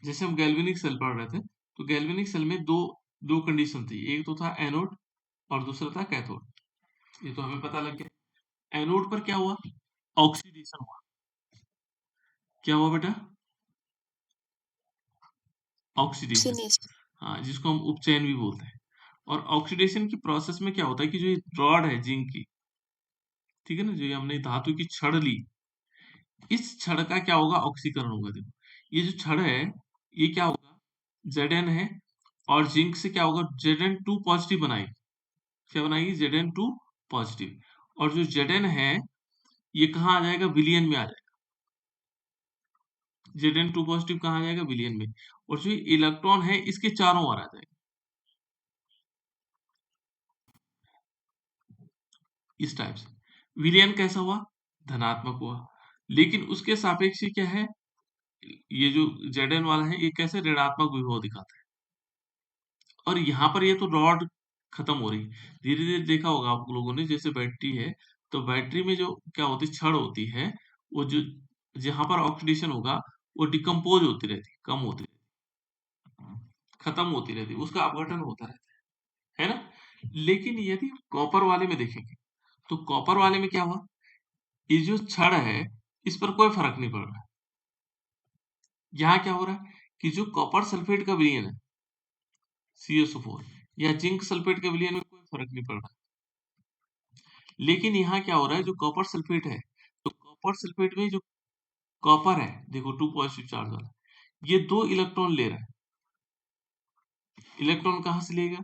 जैसे हम galvanic cell पढ़ रहे थे, तो गैल्वेनिक सेल में दो दो कंडीशन थी, एक तो था एनोड और दूसरा था कैथोड। ये तो हमें पता लग गया। एनोड पर क्या हुआ? ऑक्सीडेशन हुआ। क्या हुआ बेटा? ऑक्सीडेशन। ऑक्सीनेशन। हाँ, जिसको हम उपचयन भी बोलते हैं। और ऑक्सीडेशन की प्रोसेस में क्या होता है कि जो ये रॉड है जिंक की, ठीक है ना, जो ये हमने धातु की छड़ ली, इस छड़ का क्या होगा? ऑक्सीकरण होगा। देखो, ये जो छड़ है, ये क्या होगा? Zn है, और जिंक से क्या होगा? Zn2 पॉजिटिव बनाएगी। क्या बनाएगी? Zn2 positive. और जो Zn है, ये कहाँ आ जाएगा? विलियन में आ जाएगा। Zn2 पॉजिटिव कहाँ आ जाएगा? विलियन में। और जो इलेक्ट्रॉन है, इसके चारों ओर आ जाएगा। इस टाइप से विलियन कैसा हुआ? धनात्मक हुआ। लेकिन उसके सापेक्ष क्या है? ये जो Zn वाला है, ये कैसे ऋणात्मक विभव दिखाता है। और यहाँ पर ये तो रॉड खत्म हो रही। धीरे धीरे देखा होगा आप लोगों ने, जैसे बैटरी है, तो बैटरी में जो क्या होती है, छड़ होती है, वो जो जहां पर ऑक्सीडेशन होगा, वो डिकम्पोज होती रहती, कम होती रहती, खत्म होती रहती, उसका अपघटन होता रहता है ना। लेकिन यदि कॉपर वाले में देखेंगे, तो कॉपर वाले में क्या हुआ? ये जो छड़ है, इस पर कोई फर्क नहीं पड़ रहा। यहाँ क्या हो रहा है कि जो कॉपर सल्फेट का विलयन है, CsO4, या जिंक सल्फेट के विलयन में कोई फर्क नहीं पड़ रहा। लेकिन यहाँ क्या हो रहा है, जो कॉपर सल्फेट है, तो कॉपर सल्फेट में जो कॉपर है, देखो 2 पॉजिटिव चार्ज वाला, ये 2 इलेक्ट्रॉन ले रहा है। इलेक्ट्रॉन कहाँ से लेगा?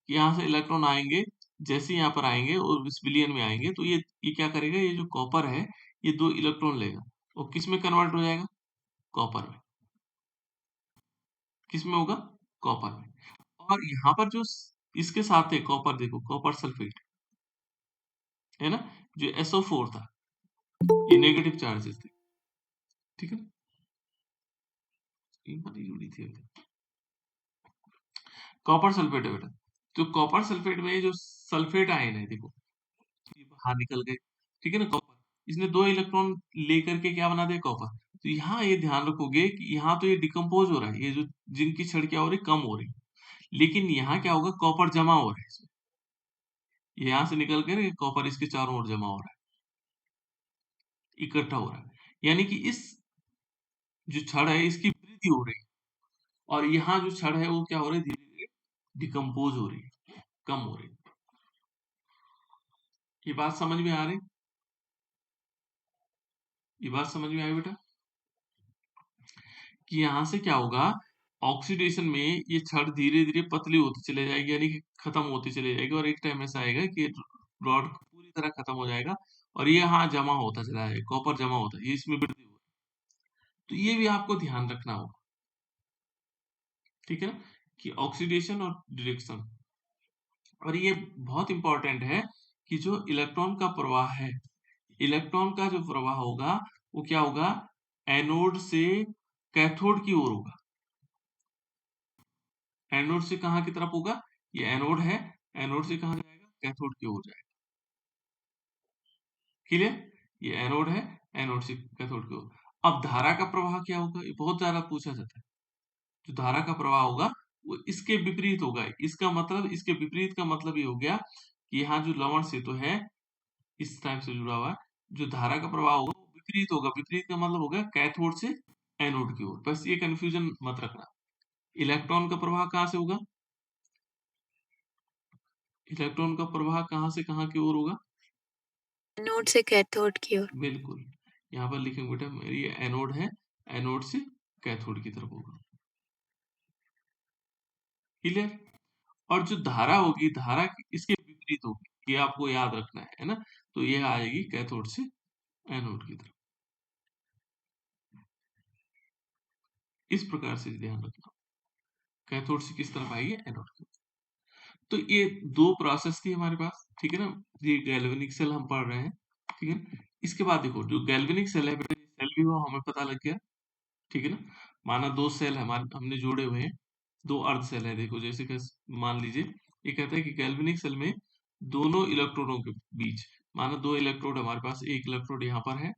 यहाँ से इलेक्ट्रॉन आएंगे, जैसे यहाँ पर आएंगे और इस विलयन में आएंगे, तो ये क्या करेगा? ये जो कॉपर है, ये 2 इलेक्ट्रॉन लेगा और किस में कन्वर्ट हो जाएगा? कॉपर में। किस में होगा? कॉपर में। और यहाँ पर जो इसके साथ है कॉपर, देखो कॉपर सल्फेट है ना, जो SO4 था, ये नेगेटिव चार्जेस थे, ठीक है। ये वाली जुड़ी थी अभी। कॉपर सल्फेट है बेटा। तो कॉपर सल्फेट में जो सल्फेट आयन है, देखो ये बाहर निकल गए, ठीक है ना। कॉपर, इसने 2 इलेक्ट्रॉन लेकर के क्या बना दिया? कॉपर। तो यहाँ ये ध्यान रखोगे कि यहाँ तो ये डिकम्पोज हो रहा है, ये जो जिंक की छड़ क्या हो रही? कम हो रही। लेकिन यहाँ क्या होगा? कॉपर जमा हो रहा है इसमें। ये यहाँ से निकल कर कॉपर इसके चारों ओर जमा हो रहा है, इकट्ठा हो रहा है। यानी कि इस जो छड़ है, इसकी वृद्धि हो रही है। और यहाँ जो छड़ है, वो क्या हो रही है? धीरे धीरे डिकम्पोज हो रही है, कम हो रही है। ये बात समझ में आ रही? ये बात समझ में आई बेटा? कि यहाँ से क्या होगा? ऑक्सीडेशन में ये छड़ धीरे धीरे पतली होती चले जाएगी, यानी कि खत्म होती चली जाएगी, और एक टाइम ऐसा आएगा कि रॉड पूरी तरह खत्म हो जाएगा, और ये यहाँ जमा होता चला जाएगा, कॉपर जमा होता है, ये इसमें वृद्धि हो। तो ये भी आपको ध्यान रखना होगा, ठीक है ना, कि ऑक्सीडेशन और डिरेक्शन। और ये बहुत इंपॉर्टेंट है कि जो इलेक्ट्रॉन का प्रवाह है, इलेक्ट्रॉन का जो प्रवाह होगा, वो क्या होगा? एनोड से कैथोड की ओर होगा। एनोड से कहाँ की तरफ होगा? ये एनोड है, एनोड से कहाँ जाएगा? कैथोड की ओर जाएगा। क्लियर? ये एनोड है, एनोड से कैथोड की ओर। अब धारा का प्रवाह क्या होगा? ये बहुत ज्यादा पूछा जाता है। जो धारा का प्रवाह होगा, वो इसके विपरीत होगा। इसका मतलब, इसके विपरीत का मतलब ये हो गया कि यहाँ जो लवण सेतु है, इस टाइप से जुड़ा हुआ है, जो धारा का प्रवाह होगा वो विपरीत होगा। विपरीत का मतलब हो गया कैथोड से एनोड की ओर। बस ये कंफ्यूजन मत रखना। इलेक्ट्रॉन का प्रवाह कहाँ से होगा? इलेक्ट्रॉन का प्रवाह कहाँ से कहाँ की ओर होगा? एनोड से कैथोड की ओर। बिल्कुल। यहाँ पर लिखेंगे बेटा, मेरी ये एनोड है, एनोड से कैथोड की तरफ होगा। क्लियर? और जो धारा होगी, धारा इसके विपरीत होगी, ये आपको याद रखना है ना। तो ये आएगी कैथोड से एनोड की तरफ। इस प्रकार से ध्यान रखना, कैथोड से किस तरफ आएगी? एनोड की। तो ये दो प्रोसेस थी हमारे पास, ठीक है ना। ये गैल्वेनिक सेल हम पढ़ रहे हैं, ठीक है। इसके बाद देखो, जो गैल्वेनिक सेल है बेटा, सेल भी वो हमें पता लग गया, ठीक है ना। माना दो सेल हमारे हमने जोड़े हुए हैं, दो अर्ध सेल है। देखो जैसे कि मान लीजिए, ये कहता है कि गैल्वेनिक सेल में दोनों इलेक्ट्रोडों के बीच, माना दो इलेक्ट्रोड हमारे पास, एक इलेक्ट्रोड यहाँ पर है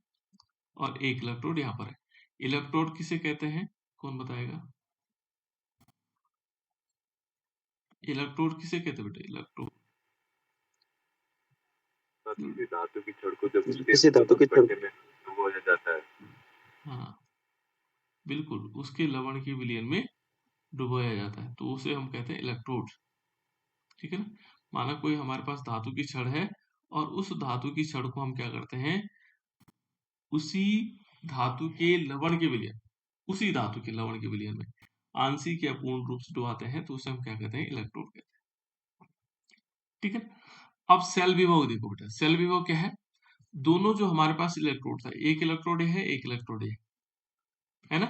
और एक इलेक्ट्रोड यहाँ पर है। इलेक्ट्रोड किसे कहते हैं? कौन बताएगा? इलेक्ट्रोड किसे कहते हैं बेटा? इलेक्ट्रोड किसी धातु की छड़ को जब किसी धातु की छड़ में डुबोया जाता है। हाँ बिल्कुल, उसके लवण के विलयन में डुबोया जाता है तो उसे हम कहते हैं इलेक्ट्रोड। ठीक है ना? माना कोई हमारे पास धातु की छड़ है और उस धातु की छड़ को हम क्या करते हैं, उसी धातु के लवण के विलयन, उसी धातु के लवण के विलयन में आंशिक या पूर्ण रूप से डुबाते हैं तो उसे हम क्या कहते हैं? इलेक्ट्रोड कहते हैं। ठीक है? अब सेल विभव देखो बेटा, सेल विभव क्या है? दोनों जो हमारे पास इलेक्ट्रोड था, एक इलेक्ट्रोड है, एक इलेक्ट्रोड है ना?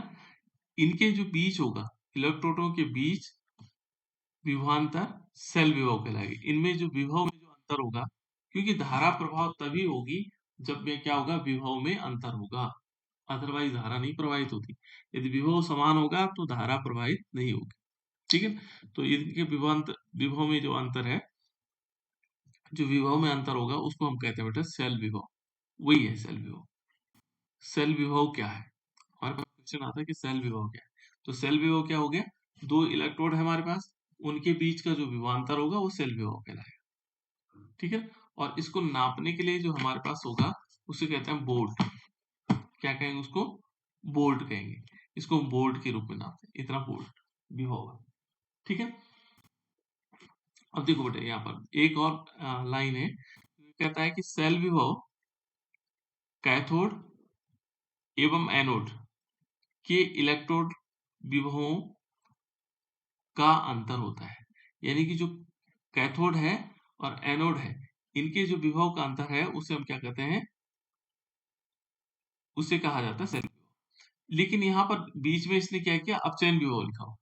इनके जो बीच होगा, इलेक्ट्रोडों के बीच विभवांतर सेल विभव कहलाएगी। इनमें जो विभव में जो अंतर होगा, क्योंकि धारा प्रभाव तभी होगी जब में क्या होगा, विभव में अंतर होगा, अदरवाइज धारा नहीं प्रवाहित होती। यदि विभव समान होगा तो धारा प्रवाहित नहीं होगी। ठीक है? तो इनके विभव में जो अंतर है, जो विभव में अंतर होगा उसको हम कहते हैं बेटा सेल विभव। वही है सेल विभव। सेल विभव क्या है? हमारे पास क्वेश्चन आता है कि सेल विभव क्या है। तो सेल विभव क्या हो गया, दो इलेक्ट्रोड है हमारे पास, उनके बीच का जो विभवांतर होगा वो सेल विभव कहलाएगा। ठीक है? और इसको नापने के लिए जो हमारे पास होगा उसे कहते हैं बोल्ट। क्या कहेंगे उसको? बोल्ट कहेंगे। इसको हम बोल्ट के रूप में नापते हैं, इतना बोल्ट विभव है। ठीक है? अब देखो बेटा यहाँ पर एक और लाइन है, कहता है कि सेल विभव कैथोड एवं एनोड के इलेक्ट्रोड विभवों का अंतर होता है। यानी कि जो कैथोड है और एनोड है, इनके जो विभव का अंतर है उसे हम क्या कहते हैं? उसे कहा जाता है सेल विभव। लेकिन यहाँ पर बीच में इसने क्या किया, अपचयन विभव लिखा हो,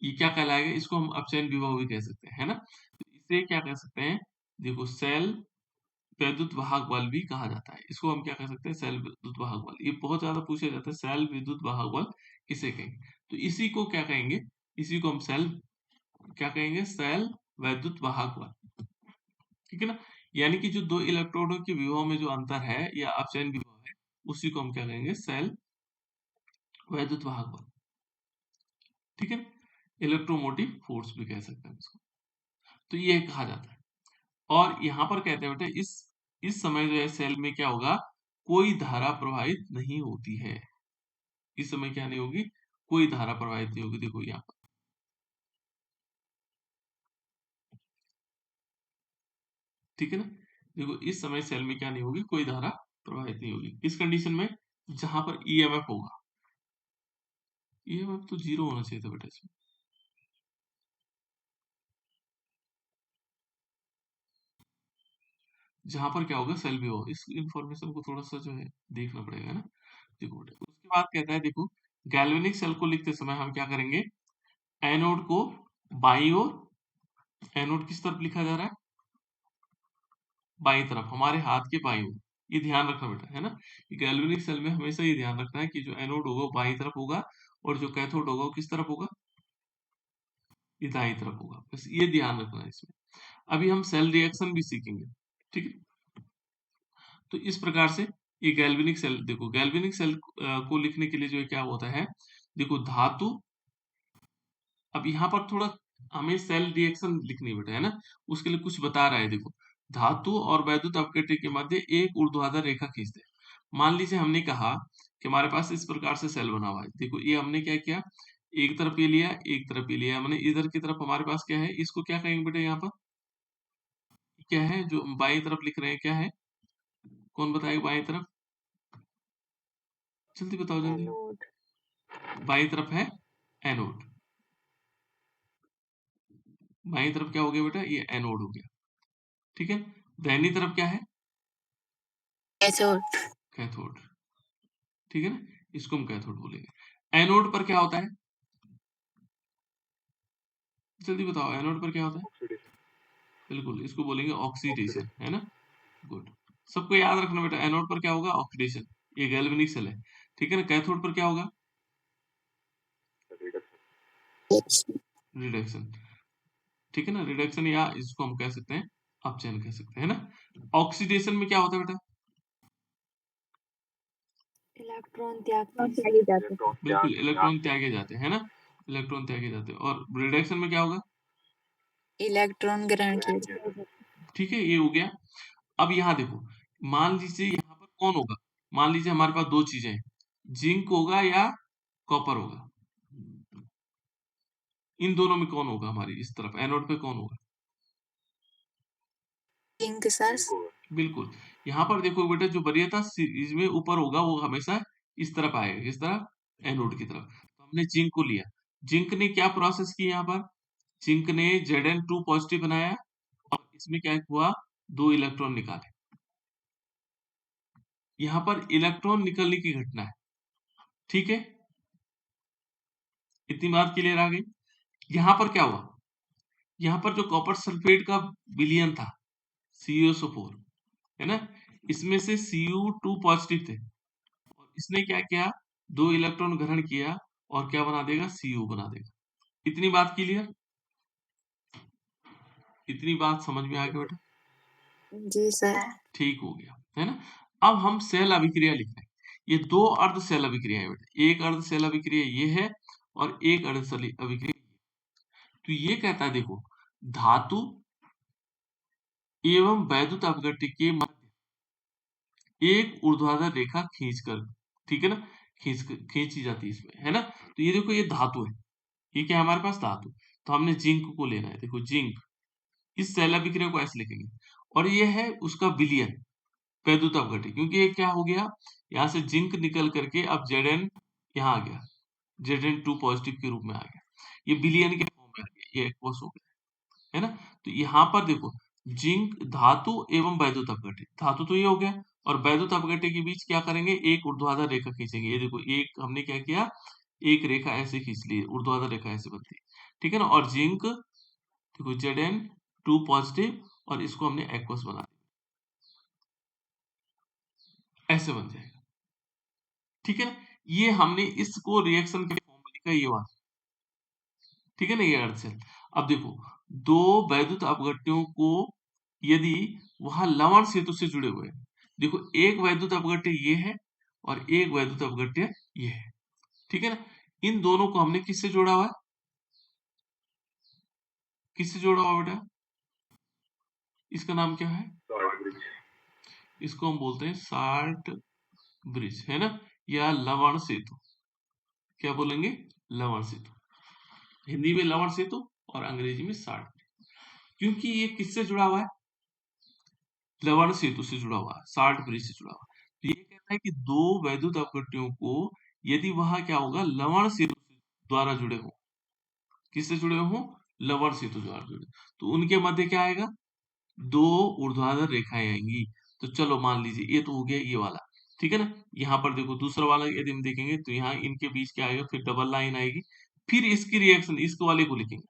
ये क्या कहलाएगा? इसको हम अपचयन विभव भी कह सकते हैं, है ना? तो इसे क्या कह सकते हैं? देखो सेल वैद्युत वाहक बल भी कहा जाता है। इसको हम क्या कह सकते हैं? सेल विद्युत वाहक बल। ये बहुत ज्यादा पूछा जाता है, सेल विद्युत वाहक बल किसे कहेंगे? तो इसी को क्या कहेंगे? इसी को हम सेल क्या कहेंगे? सेल वैद्युत वाहक बल। ठीक है ना? यानी कि जो दो इलेक्ट्रोडों के विभव में जो अंतर है या अपचयन विभव है, उसी को हम क्या कहेंगे? सेल वैद्युत वाहक बल। ठीक है? इलेक्ट्रोमोटिव फोर्स भी कह सकते हैं इसको। तो ये कहा जाता है। और यहाँ पर कहते हैं बेटे इस समय जो है सेल में क्या होगा, कोई धारा प्रवाहित नहीं होती है। इस समय क्या नहीं होगी, कोई धारा प्रवाहित नहीं होगी। देखो यहाँ पर, ठीक है ना? देखो इस समय सेल में क्या नहीं होगी, कोई धारा प्रवाहित नहीं होगी। किस कंडीशन में? जहां पर ईएमएफ होगा। ईएमएफ तो जीरो होना चाहिए था बेटा इसमें। जहां पर क्या होगा, सेल भी होगा। इस इंफॉर्मेशन को थोड़ा सा जो है देखना पड़ेगा ना। देखो बेटा उसके बाद कहता है, देखो गैल्वेनिक सेल को लिखते समय हम क्या करेंगे, एनोड को बाई ओर, एनोड किस तरफ लिखा जा रहा है? बाई तरफ, हमारे हाथ के बाई ओर। ये ध्यान रखना बेटा, है ना? गैल्वेनिक सेल में हमेशा ये ध्यान रखना है कि जो एनोड होगा वो बाई तरफ होगा और जो कैथोड होगा वो किस तरफ होगा? ये दाई तरफ होगा। बस ये ध्यान रखना है इसमें। अभी हम सेल रिएक्शन भी सीखेंगे। ठीक है? तो इस प्रकार से ये गैल्वेनिक सेल, देखो गैल्वेनिक सेल को लिखने के लिए जो है क्या होता है, देखो धातु, अब यहाँ पर थोड़ा हमें सेल रिएक्शन लिखनी बेटा, है ना? उसके लिए कुछ बता रहा है। देखो धातु और वैद्युत अपकेट्य के मध्य एक ऊर्ध्वाधर रेखा खींच दे। मान लीजिए हमने कहा कि हमारे पास इस प्रकार से सेल बना हुआ है। देखो ये हमने क्या किया, एक तरफ ये लिया, एक तरफ ये लिया। हमने इधर की तरफ हमारे पास क्या है, इसको क्या कहेंगे बेटा? यहाँ पर क्या है जो बाई तरफ लिख रहे हैं, क्या है? कौन बताएगा बाई तरफ? जल्दी बताओ जल्दी। एनोड। बाई तरफ है एनोड। बाई तरफ क्या हो गया बेटा? ये एनोड हो गया। ठीक है? दाहिनी तरफ क्या है? कैथोड। कैथोड। ठीक है ना? इसको हम कैथोड बोलेंगे। एनोड पर क्या होता है? जल्दी बताओ, एनोड पर क्या होता है? ऑक्सीडेशन। बिल्कुल, इसको बोलेंगे ऑक्सीडेशन, ऑक्सीडेशन। है ना? गुड। सबको याद रखना बेटा, एनोड पर क्या होगा? ऑक्सीडेशन। ये गैल्वेनिक सेल है। ठीक है ना? कैथोड पर क्या होगा? रिडक्शन। रिडक्शन। ठीक है ना? रिडक्शन, या इसको हम कह सकते हैं अपचयन कह सकते हैं, है ना? ऑक्सीडेशन में क्या होता है बेटा? इलेक्ट्रॉन त्यागते हैं। त्यागे जाते हैं। बिल्कुल, इलेक्ट्रॉन त्यागे जाते हैं, है ना? इलेक्ट्रॉन त्यागे जाते हैं। और रिडक्शन में क्या होगा? इलेक्ट्रॉन ग्रहण किया जाता है। ठीक है, ये हो गया। अब यहाँ देखो, मान लीजिए यहाँ पर कौन होगा, मान लीजिए हमारे पास दो चीजें हैं, जिंक होगा या कॉपर होगा, इन दोनों में कौन होगा, हमारी इस तरफ एनोड पे कौन होगा? Zinc sir. बिल्कुल। यहाँ पर देखो बेटा, जो वरीयता इसमें ऊपर होगा वो हमेशा इस तरफ आएगा, इस तरफ एनोड की तरफ। तो हमने जिंक को लिया, जिंक ने क्या प्रोसेस की यहाँ पर, जिंक ने Zn2 पॉजिटिव बनाया और इसमें क्या हुआ, दो इलेक्ट्रॉन निकाले। यहाँ पर इलेक्ट्रॉन निकलने की घटना है, ठीक है, इतनी बात क्लियर आ गई। यहाँ पर क्या हुआ, यहाँ पर जो कॉपर सल्फेट का विलयन था CuSO4, है ना, इसमें से Cu2 पॉजिटिव थे और इसने क्या किया, दो इलेक्ट्रॉन ग्रहण किया और क्या बना देगा, Cu बना देगा। इतनी बात क्लियर, इतनी बात समझ में आ गई बेटा? जी सर। ठीक हो गया, है ना। अब हम सेल अभिक्रिया लिख रहे हैं, ये दो अर्ध सेल अभिक्रिया है बेटा, एक अर्ध सेल अभिक्रिया ये है और एक अर्ध सेल अभिक्रिया। तो ये कहता है देखो, धातु एवं वैद्युत अपघट्य के मध्य एक ऊर्ध्वाधर रेखा खींचकर, ठीक है ना, खींची जाती है इसमें, है ना। तो ये देखो, ये धातु है, ये क्या है हमारे पास, धातु। तो हमने जिंक को लेना है, देखो जिंक, इस सेल अभिक्रिया को ऐसे लिखेंगे, और ये है उसका विलयन वैद्युत अपघट्य, क्योंकि ये क्या हो गया, यहाँ से जिंक निकल करके अब Zn यहाँ आ गया, Zn2 पॉजिटिव के रूप में आ गया, ये विलयन के फॉर्म में आ गया, ये एक्वस हो गया, है ना। तो यहाँ पर देखो, जिंक धातु एवं वैद्युत अपघट्य, धातु तो ये हो गया, और वैद्युत अपघट्य के बीच क्या करेंगे, एक ऊर्ध्वाधर रेखा खींचेंगे। ये देखो, एक हमने क्या किया, एक रेखा ऐसे खींच ली, ऊर्ध्वाधर रेखा ऐसे बनती है, ठीक है ना। और जिंक देखो Zn2 पॉजिटिव, और इसको हमने एक्वस बना दिया, ऐसे बन जाएगा, ठीक है ना। ये हमने इसको रिएक्शन के फॉर्म में लिखा, ये वाला, ठीक है ना, ये अर्ध सेल। अब देखो, दो वैद्युत अपघट्यों को यदि वहां लवण सेतु से जुड़े हुए हैं, देखो एक वैद्युत अपघट्य ये है और एक वैद्युत अपघट्य ये है, ठीक है ना। इन दोनों को हमने किससे जोड़ा हुआ है, किससे जोड़ा हुआ बेटा, इसका नाम क्या है, इसको हम बोलते हैं साल्ट ब्रिज, है ना, या लवण सेतु, क्या बोलेंगे, लवण सेतु, हिंदी में लवण सेतु और अंग्रेजी में साल्ट, क्योंकि ये किससे जुड़ा हुआ है, लवण सेतु से जुड़ा हुआ है, साल्ट ब्रिज से जुड़ा हुआ है। तो ये कहता है कि दो वैद्युत अपघट्यों को यदि वहां क्या होगा, लवण सेतु द्वारा जुड़े हो, किससे जुड़े हो, लवण सेतु द्वारा जुड़े, तो उनके मध्य क्या आएगा, दो ऊर्ध्वाधर रेखाएं आएंगी। तो चलो मान लीजिए ये तो हो गया ये वाला, ठीक है ना। यहाँ पर देखो दूसरा वाला यदि हम देखेंगे तो यहाँ इनके बीच क्या आएगा, फिर डबल लाइन आएगी, फिर इसकी रिएक्शन इस वाले को लिखेंगे,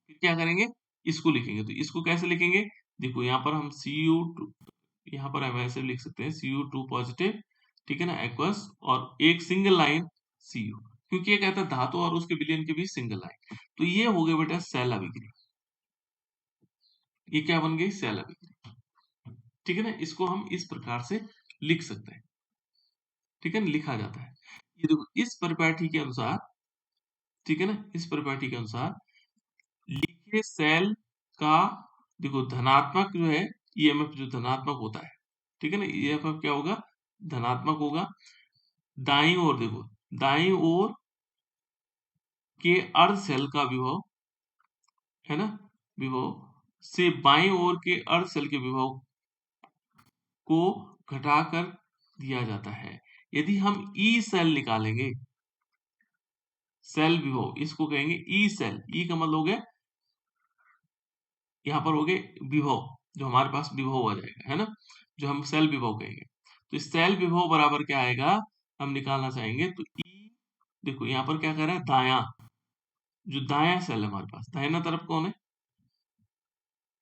फिर क्या करेंगे, इसको लिखेंगे। तो इसको कैसे लिखेंगे, देखो यहाँ पर हम Cu2, यहाँ पर हम ऐसे लिख सकते हैं Cu2 पॉजिटिव, ठीक है ना, एक्वस, और एक सिंगल लाइन Cu, क्योंकि ये कहता है धातु और उसके विलयन के बीच सिंगल लाइन। तो ये हो गया बेटा सेल अभिक्रिया, ये क्या बन गई, सेल अभिक्रिया, ठीक है ना। इसको हम इस प्रकार से लिख सकते हैं, ठीक है ना, लिखा जाता है। ये देखो इस परिपाटी के अनुसार, ठीक है ना, इस परिपाटी के अनुसार लिखे सेल का, देखो धनात्मक जो है ईएमएफ, जो धनात्मक होता है, ठीक है ना, ईएमएफ क्या होगा, धनात्मक होगा। दाईं ओर देखो, दाईं ओर के अर्ध सेल का विभव, है ना, विभव से बाईं ओर के अर्ध सेल के विभव को घटाकर दिया जाता है। यदि हम ई सेल निकालेंगे, सेल विभव इसको कहेंगे ई सेल, ई का मतलब हो गया, यहाँ पर हो गए विभव, जो हमारे पास विभव आ जाएगा, है ना, जो हम सेल विभव कहेंगे। तो इस सेल विभव बराबर क्या आएगा, हम निकालना चाहेंगे तो ई, देखो यहाँ पर क्या कर रहा है, दाया, जो दाया सेल है हमारे पास, दाहिना तरफ कौन है,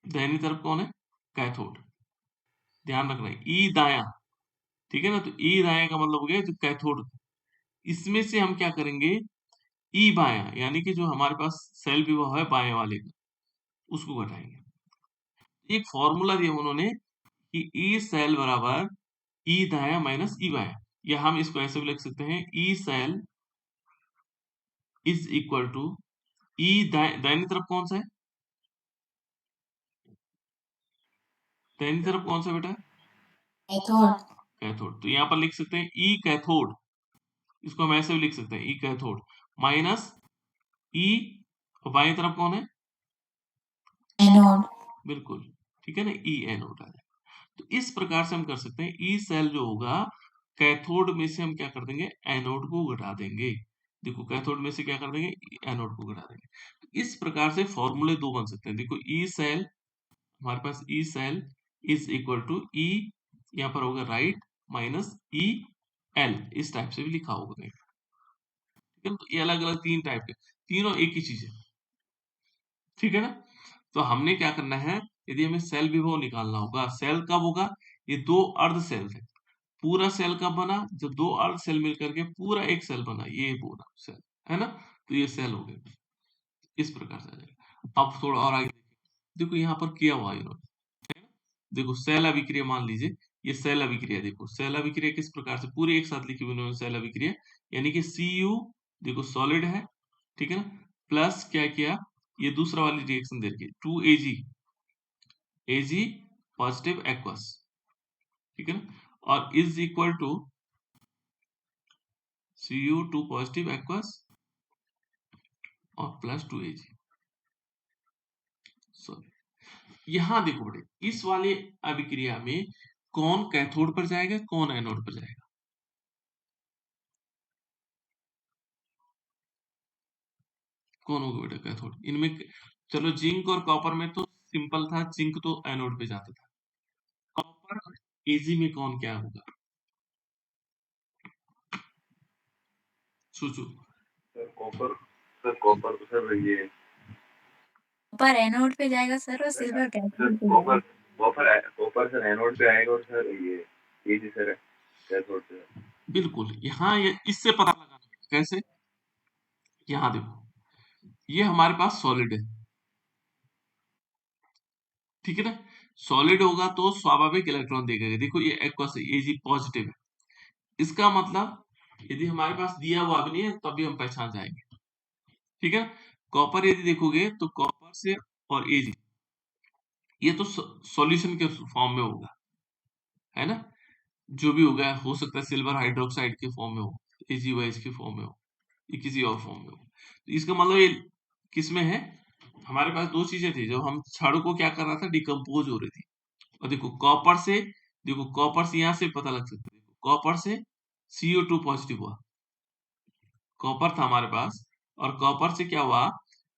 दाहिनी तरफ कौन है, कैथोड, ध्यान रखना है, ई दाया, ठीक है ना। तो ई दाया का मतलब हो गया जो कैथोड, इसमें से हम क्या करेंगे, ई बाया, यानी कि जो हमारे पास सेल विभव है बाएं वाले का, उसको घटाएंगे। एक फॉर्मूला दिया उन्होंने कि ई सेल बराबर ई दाया माइनस ई बाया, या हम इसको ऐसे भी लिख सकते हैं, E cell is equal to E दाहिनी तरफ कौन सा है? दाहिनी तरफ कौन सा बेटा? कैथोड। कैथोड। तो यहाँ पर लिख सकते हैं ई कैथोड, इसको हम ऐसे भी लिख सकते हैं ई कैथोड माइनस ई, बाएं तरफ कौन है? एनोड। बिल्कुल, ठीक है ना, ई एनोड आ जाएगा। तो इस प्रकार से हम कर सकते हैं ई सेल जो होगा कैथोड में से हम क्या कर देंगे, एनोड को घटा देंगे। देखो कैथोड में से क्या कर देंगे, एनोड को घटा देंगे। तो इस प्रकार से फॉर्मूले दो बन सकते हैं। देखो ई सेल, हमारे पास E cell is equal to E, यहाँ पर होगा राइट, माइनस ई एल, इस टाइप से भी लिखा होगा कहीं, ठीक है ना। तो ये अलग अलग तीन टाइप के, तीनों एक ही चीज है, ठीक है ना। तो हमने क्या करना है, यदि हमें सेल विभव निकालना होगा, सेल कब होगा, ये दो अर्ध सेल थे, पूरा सेल कब बना, जब दो अर्ध सेल मिलकर के पूरा एक सेल बना, ये पूरा सेल है ना, तो ये सेल हो गया, इस प्रकार से आ जाएगा। अब थोड़ा और आगे देखो, यहाँ पर किया हुआ है इन्होंने, है ना? देखो सेल अभिक्रिया मान लीजिए, ये सेल अभिक्रिया, देखो सेल अभिक्रिया किस प्रकार से पूरे एक साथ लिखी हुई उन्होंने सेल अभिक्रिया, यानी कि Cu, देखो सॉलिड है, ठीक है ना, प्लस क्या किया, ये दूसरा वाली रिएक्शन दे रखी है 2Ag, Ag पॉजिटिव एक्वस, ठीक है ना, और is equal to Cu2 positive aqueous और प्लस 2Ag। सॉरी, यहां देखो बेटे, इस वाले अभिक्रिया में कौन कैथोड पर जाएगा, कौन एनोड पर जाएगा, कौन होगा बेटा कैथोड इनमें? चलो जिंक और कॉपर में तो सिंपल था, जिंक तो एनोड पे जाता था, कॉपर और एजी में कौन क्या होगा, सोचो। सर कॉपर तो सर ये कॉपर एनोड पे जाएगा सर, और सिल्वर सर कैथोड पे कॉपर जाएगा। कॉपर सर एनोड पे आएगा, और सर ये जी सर कैथोड पे। बिल्कुल, यहाँ ये इससे पता लगाना है। कैसे, यहाँ देखो, ये हमारे पास सॉलिड है, ठीक है ना, सॉलिड होगा तो स्वाभाविक इलेक्ट्रॉन देगा, देखो ये एक्वस है, एजी पॉजिटिव है, इसका मतलब यदि हमारे पास दिया हुआ भी नहीं है तभी हम पहचान जाएंगे, ठीक है। कॉपर यदि देखोगे तो कॉपर से और एजी, ये तो सॉल्यूशन के फॉर्म में होगा, है ना, जो भी होगा, हो सकता है सिल्वर हाइड्रोक्साइड के फॉर्म में हो, एजीवाइज के फॉर्म में हो, ये किसी और फॉर्म में हो। तो इसका मतलब ये किस में है, हमारे पास दो चीजें थी, जब हम छड़ को क्या कर रहा था, डिकम्पोज हो रही थी, और देखो कॉपर से, देखो कॉपर से यहाँ से पता लग सकता है, कॉपर से CO2 पॉजिटिव हुआ, कॉपर था हमारे पास, और कॉपर से क्या हुआ,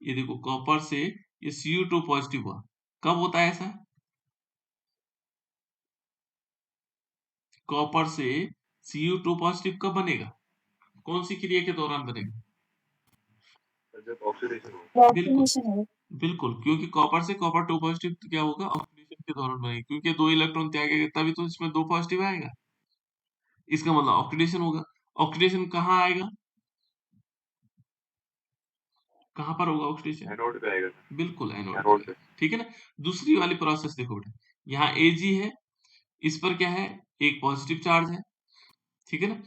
ये देखो कॉपर से ये CO2 पॉजिटिव हुआ, कब होता है ऐसा, कॉपर से CO2 पॉजिटिव कब बनेगा, कौन सी क्रिया के दौरान बनेगा, जब ऑक्सीडेशन हो। बिल्कुल, ऑक्सीडेशन होगा। बिल्कुल, क्योंकि कॉपर से कॉपर 2 पॉजिटिव तो क्या होगा, ऑक्सीडेशन के दौरान बनेगा, क्योंकि दो इलेक्ट्रॉन त्यागेगा तभी तो इसमें 2 पॉजिटिव आएगा, इसका मतलब ऑक्सीडेशन होगा। ऑक्सीडेशन कहाँ आएगा, कहाँ पर होगा ऑक्सीडेशन, एनोड पे आएगा सर, बिल्कुल एनोड पर एनोड पे। आएगा, ठीक है ना। दूसरी वाली प्रोसेस देखो बेटा, यहाँ Ag है, इस पर क्या है, एक पॉजिटिव चार्ज है, ठीक है ना,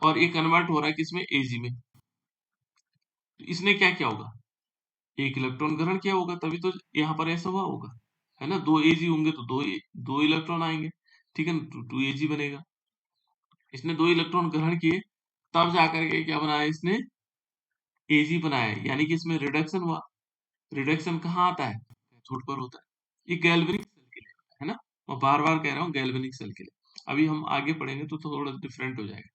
और ये कन्वर्ट हो रहा है किसमें, Ag में, तो इसने क्या किया होगा, एक इलेक्ट्रॉन ग्रहण किया होगा, तभी तो यहाँ पर ऐसा हुआ होगा, है ना, दो Ag होंगे तो दो इलेक्ट्रॉन आएंगे, ठीक है ना, 2Ag बनेगा, इसने दो इलेक्ट्रॉन ग्रहण किए, तब जाकर के क्या बनाया इसने, Ag बनाया, यानी कि इसमें रिडक्शन हुआ। रिडक्शन कहाँ आता है, कैथोड पर होता है, ये गैल्वेनिक सेल के लिए, है ना, मैं बार बार कह रहा हूँ गैल्वेनिक सेल के लिए, अभी हम आगे पढ़ेंगे तो थोड़ा डिफरेंट हो जाएगा,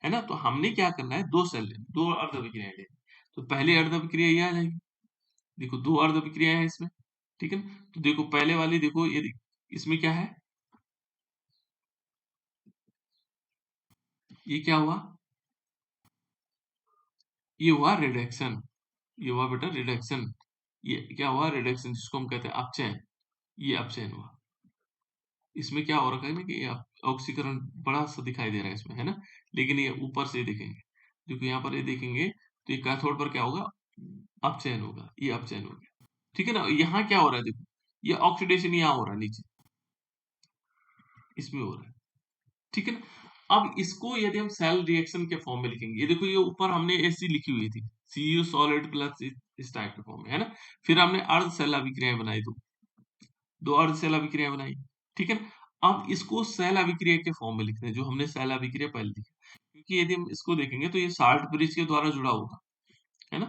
है ना। तो हमने क्या करना है, दो सेल लेनी, दो अर्ध अभिक्रियाएं लेनी, तो पहली अर्ध अभिक्रिया ये आ जाएगी, देखो दो अर्ध अभिक्रिया है इसमें, ठीक है ना। तो देखो पहले वाली देखो, ये इसमें क्या है, ये क्या हुआ, ये हुआ रिडक्शन, ये हुआ बेटा रिडक्शन, ये क्या हुआ, रिडक्शन, जिसको हम कहते हैं अपचयन, ये अपचयन हुआ। इसमें क्या हो रखा है ना, कि ऑक्सीकरण बड़ा सा दिखाई दे रहा है इसमें, है ना, लेकिन ये ऊपर से देखेंगे, देखो यहाँ पर ये देखेंगे तो ये कैथोड पर क्या होगा, अपचयन होगा, ये अपचयन हो गया, ठीक है ना। यहाँ क्या हो रहा है, देखो ये ऑक्सीडेशन यहाँ हो रहा है नीचे, इसमें हो रहा है, ठीक है ना। अब इसको यदि हम सेल रिएक्शन के फॉर्म में लिखेंगे, ये देखो ये ऊपर हमने ऐसी लिखी हुई थी, Cu सॉलिड प्लस इस टाइप के फॉर्म में, है ना। फिर हमने अर्ध सेल अभिक्रियाएं बनाई, दो अर्ध सेल अभिक्रिया बनाई, ठीक है ना। अब इसको सेल अभिक्रिया के फॉर्म में लिखते हैं, जो हमने सेल अभिक्रिया पहले लिखी, क्योंकि यदि हम इसको देखेंगे तो ये साल्ट ब्रिज के द्वारा जुड़ा होगा, है ना।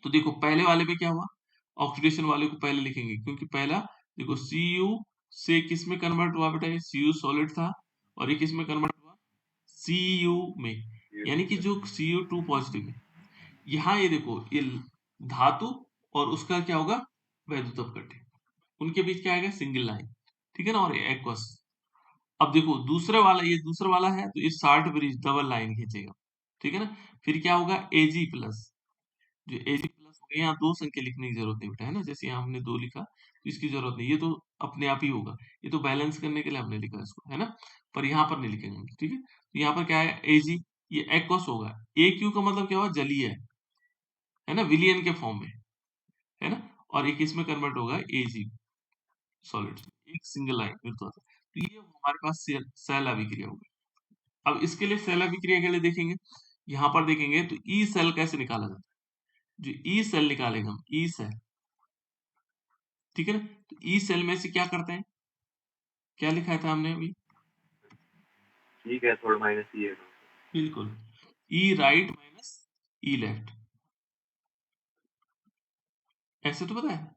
तो देखो पहले वाले में क्या हुआ, ऑक्सीडेशन वाले को पहले लिखेंगे, क्योंकि पहला देखो Cu से किस में कन्वर्ट हुआ बेटा, ये Cu सॉलिड था, और ये किस में कन्वर्ट हुआ, Cu में, यानी कि जो Cu2 पॉजिटिव है, यहाँ ये देखो ये धातु और उसका क्या होगा, वैद्युत अपघट्य, उनके बीच क्या आएगा, सिंगल लाइन, ठीक है ना, और एक्वस। अब देखो दूसरे वाला, ये दूसरा वाला है तो ये साल्ट ब्रिज डबल लाइन खींचेगा, ठीक है ना। फिर क्या होगा, Ag प्लस, जो Ag प्लस हो गया, यहाँ दो संख्या लिखने की जरूरत नहीं बेटा, है ना, जैसे यहाँ हमने दो लिखा तो इसकी जरूरत नहीं, ये तो अपने आप ही होगा, ये तो बैलेंस करने के लिए हमने लिखा इसको, है ना, पर यहाँ पर नहीं लिखेंगे हम, ठीक है। तो यहाँ पर क्या है, Ag, ये एक्वस होगा, AQ का मतलब क्या होगा, जलीय है ना, विलियन के फॉर्म में, है ना, और एक इसमें कन्वर्ट होगा Ag सॉलिड, एक सिंगल लाइन फिर तो ये हमारे पास सेल अभिक्रिया होगी। अब इसके लिए सेल अभिक्रिया के लिए देखेंगे, यहाँ पर देखेंगे तो ई सेल कैसे निकाला जाता है, जो ई सेल निकालेंगे हम, ई सेल, ठीक है ना। तो ई सेल में से क्या करते हैं, क्या लिखा था हमने अभी, ई कैथोड माइनस ई एनोड, बिल्कुल, ई राइट माइनस ई लेफ्ट, ऐसे तो पता है,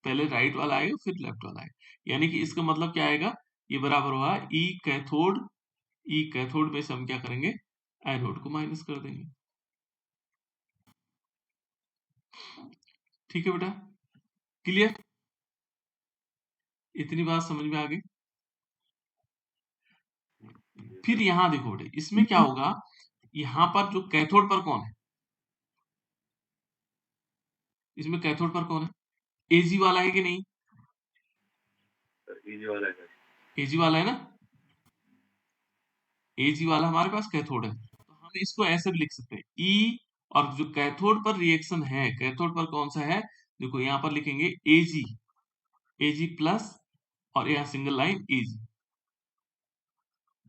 पहले राइट वाला आएगा फिर लेफ्ट वाला आएगा, यानी कि इसका मतलब क्या आएगा, ये बराबर हुआ ई कैथोड, ई कैथोड में से हम क्या करेंगे, एनोड को माइनस कर देंगे, ठीक है बेटा, क्लियर, इतनी बात समझ में आ गई। फिर यहाँ देखो बेटे, इसमें क्या होगा, यहाँ पर जो कैथोड पर कौन है, इसमें कैथोड पर कौन है, Ag वाला है कि नहीं, ई वाला है, Ag वाला है ना, Ag वाला हमारे पास कैथोड है, तो हम इसको ऐसे भी लिख सकते हैं, E, और जो कैथोड पर रिएक्शन है, कैथोड पर कौन सा है, देखो यहाँ पर लिखेंगे Ag, Ag प्लस, और यहाँ सिंगल लाइन Ag,